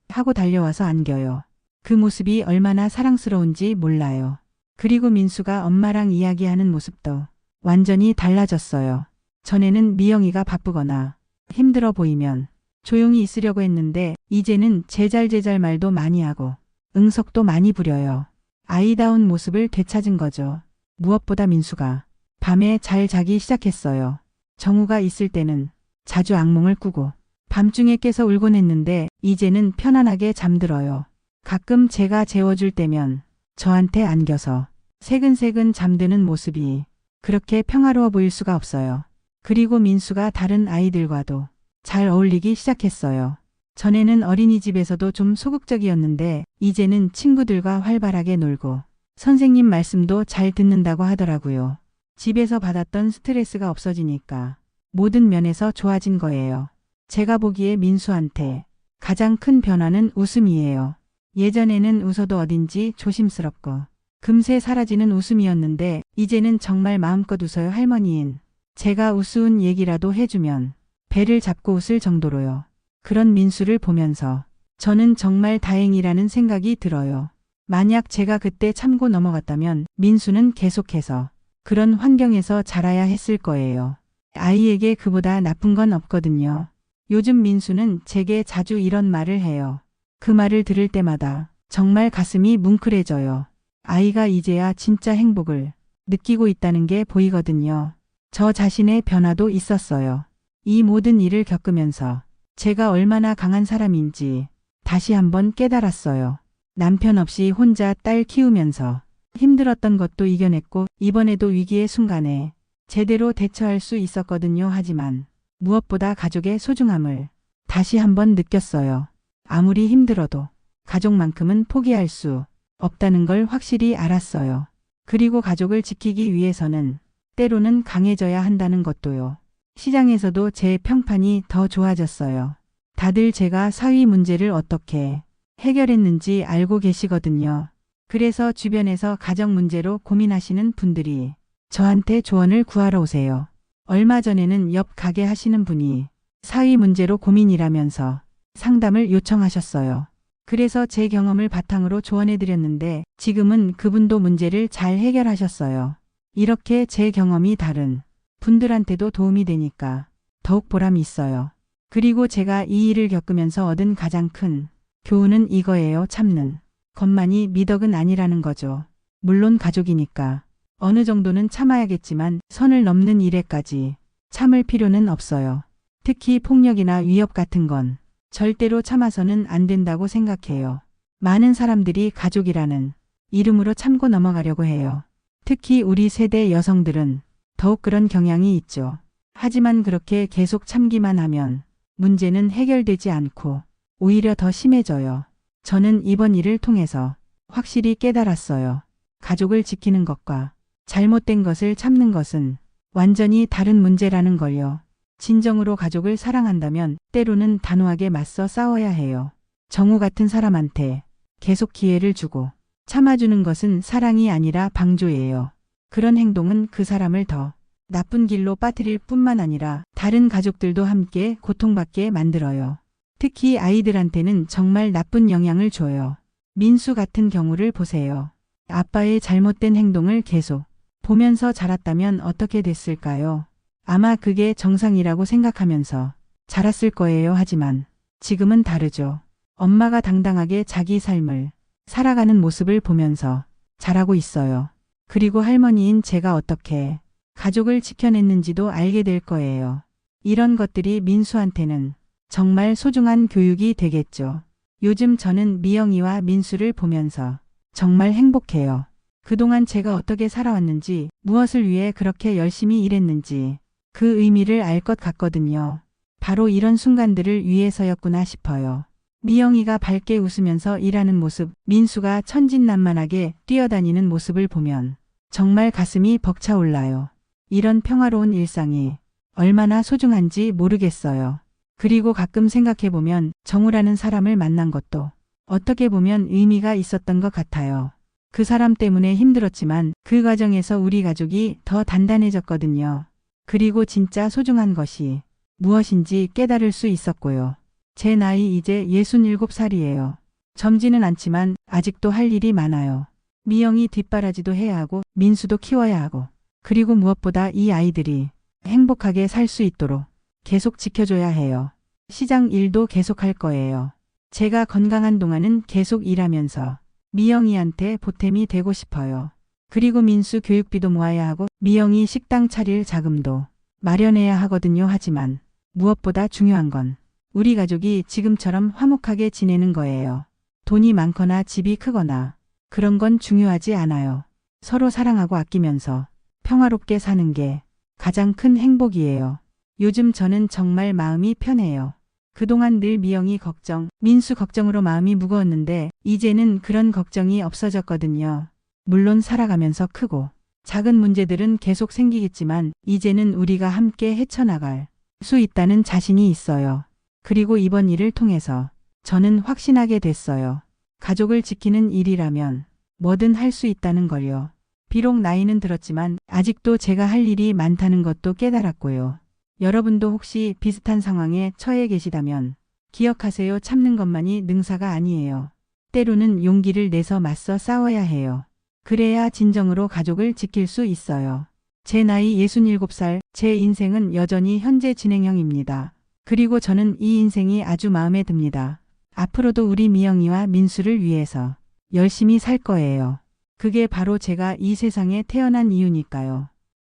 하고 달려와서 안겨요. 그 모습이 얼마나 사랑스러운지 몰라요. 그리고 민수가 엄마랑 이야기하는 모습도 완전히 달라졌어요. 전에는 미영이가 바쁘거나 힘들어 보이면 조용히 있으려고 했는데 이제는 제잘제잘 말도 많이 하고 응석도 많이 부려요. 아이다운 모습을 되찾은 거죠. 무엇보다 민수가 밤에 잘 자기 시작했어요. 정우가 있을 때는 자주 악몽을 꾸고 밤중에 깨서 울곤 했는데 이제는 편안하게 잠들어요. 가끔 제가 재워줄 때면 저한테 안겨서 새근새근 잠드는 모습이 그렇게 평화로워 보일 수가 없어요. 그리고 민수가 다른 아이들과도 잘 어울리기 시작했어요. 전에는 어린이집에서도 좀 소극적이었는데 이제는 친구들과 활발하게 놀고 선생님 말씀도 잘 듣는다고 하더라고요. 집에서 받았던 스트레스가 없어지니까 모든 면에서 좋아진 거예요. 제가 보기에 민수한테 가장 큰 변화는 웃음이에요. 예전에는 웃어도 어딘지 조심스럽고 금세 사라지는 웃음이었는데 이제는 정말 마음껏 웃어요. 할머니인 제가 우스운 얘기라도 해주면 배를 잡고 웃을 정도로요. 그런 민수를 보면서 저는 정말 다행이라는 생각이 들어요. 만약 제가 그때 참고 넘어갔다면 민수는 계속해서 그런 환경에서 자라야 했을 거예요. 아이에게 그보다 나쁜 건 없거든요. 요즘 민수는 제게 자주 이런 말을 해요. 그 말을 들을 때마다 정말 가슴이 뭉클해져요. 아이가 이제야 진짜 행복을 느끼고 있다는 게 보이거든요. 저 자신의 변화도 있었어요. 이 모든 일을 겪으면서 제가 얼마나 강한 사람인지 다시 한번 깨달았어요. 남편 없이 혼자 딸 키우면서 힘들었던 것도 이겨냈고 이번에도 위기의 순간에 제대로 대처할 수 있었거든요. 하지만 무엇보다 가족의 소중함을 다시 한번 느꼈어요. 아무리 힘들어도 가족만큼은 포기할 수 없다는 걸 확실히 알았어요. 그리고 가족을 지키기 위해서는 때로는 강해져야 한다는 것도요. 시장에서도 제 평판이 더 좋아졌어요. 다들 제가 사위 문제를 어떻게 해결했는지 알고 계시거든요. 그래서 주변에서 가정 문제로 고민하시는 분들이 저한테 조언을 구하러 오세요. 얼마 전에는 옆 가게 하시는 분이 사위 문제로 고민이라면서 상담을 요청하셨어요. 그래서 제 경험을 바탕으로 조언해드렸는데 지금은 그분도 문제를 잘 해결하셨어요. 이렇게 제 경험이 다른 분들한테도 도움이 되니까 더욱 보람이 있어요. 그리고 제가 이 일을 겪으면서 얻은 가장 큰 교훈은 이거예요. 참는 것만이 미덕은 아니라는 거죠. 물론 가족이니까 어느 정도는 참아야겠지만 선을 넘는 일에까지 참을 필요는 없어요. 특히 폭력이나 위협 같은 건 절대로 참아서는 안 된다고 생각해요. 많은 사람들이 가족이라는 이름으로 참고 넘어가려고 해요. 특히 우리 세대 여성들은 더욱 그런 경향이 있죠. 하지만 그렇게 계속 참기만 하면 문제는 해결되지 않고 오히려 더 심해져요. 저는 이번 일을 통해서 확실히 깨달았어요. 가족을 지키는 것과 잘못된 것을 참는 것은 완전히 다른 문제라는 걸요. 진정으로 가족을 사랑한다면 때로는 단호하게 맞서 싸워야 해요. 정우 같은 사람한테 계속 기회를 주고 참아주는 것은 사랑이 아니라 방조예요. 그런 행동은 그 사람을 더 나쁜 길로 빠뜨릴 뿐만 아니라 다른 가족들도 함께 고통받게 만들어요. 특히 아이들한테는 정말 나쁜 영향을 줘요. 민수 같은 경우를 보세요. 아빠의 잘못된 행동을 계속 보면서 자랐다면 어떻게 됐을까요? 아마 그게 정상이라고 생각하면서 자랐을 거예요. 하지만 지금은 다르죠. 엄마가 당당하게 자기 삶을 살아가는 모습을 보면서 자라고 있어요. 그리고 할머니인 제가 어떻게 가족을 지켜냈는지도 알게 될 거예요. 이런 것들이 민수한테는 정말 소중한 교육이 되겠죠. 요즘 저는 미영이와 민수를 보면서 정말 행복해요. 그동안 제가 어떻게 살아왔는지, 무엇을 위해 그렇게 열심히 일했는지 그 의미를 알 것 같거든요. 바로 이런 순간들을 위해서였구나 싶어요. 미영이가 밝게 웃으면서 일하는 모습, 민수가 천진난만하게 뛰어다니는 모습을 보면 정말 가슴이 벅차올라요. 이런 평화로운 일상이 얼마나 소중한지 모르겠어요. 그리고 가끔 생각해보면 정우라는 사람을 만난 것도 어떻게 보면 의미가 있었던 것 같아요. 그 사람 때문에 힘들었지만 그 과정에서 우리 가족이 더 단단해졌거든요. 그리고 진짜 소중한 것이 무엇인지 깨달을 수 있었고요. 제 나이 이제 67살이에요. 젊지는 않지만 아직도 할 일이 많아요. 미영이 뒷바라지도 해야 하고 민수도 키워야 하고 그리고 무엇보다 이 아이들이 행복하게 살 수 있도록 계속 지켜줘야 해요. 시장 일도 계속 할 거예요. 제가 건강한 동안은 계속 일하면서 미영이한테 보탬이 되고 싶어요. 그리고 민수 교육비도 모아야 하고 미영이 식당 차릴 자금도 마련해야 하거든요. 하지만 무엇보다 중요한 건 우리 가족이 지금처럼 화목하게 지내는 거예요. 돈이 많거나 집이 크거나 그런 건 중요하지 않아요. 서로 사랑하고 아끼면서 평화롭게 사는 게 가장 큰 행복이에요. 요즘 저는 정말 마음이 편해요. 그동안 늘 미영이 걱정, 민수 걱정으로 마음이 무거웠는데 이제는 그런 걱정이 없어졌거든요. 물론 살아가면서 크고 작은 문제들은 계속 생기겠지만 이제는 우리가 함께 헤쳐나갈 수 있다는 자신이 있어요. 그리고 이번 일을 통해서 저는 확신하게 됐어요. 가족을 지키는 일이라면 뭐든 할 수 있다는 걸요. 비록 나이는 들었지만 아직도 제가 할 일이 많다는 것도 깨달았고요. 여러분도 혹시 비슷한 상황에 처해 계시다면 기억하세요. 참는 것만이 능사가 아니에요. 때로는 용기를 내서 맞서 싸워야 해요. 그래야 진정으로 가족을 지킬 수 있어요. 제 나이 67살, 제 인생은 여전히 현재 진행형입니다. 그리고 저는 이 인생이 아주 마음에 듭니다. 앞으로도 우리 미영이와 민수를 위해서 열심히 살 거예요. 그게 바로 제가 이 세상에 태어난 이유니까요.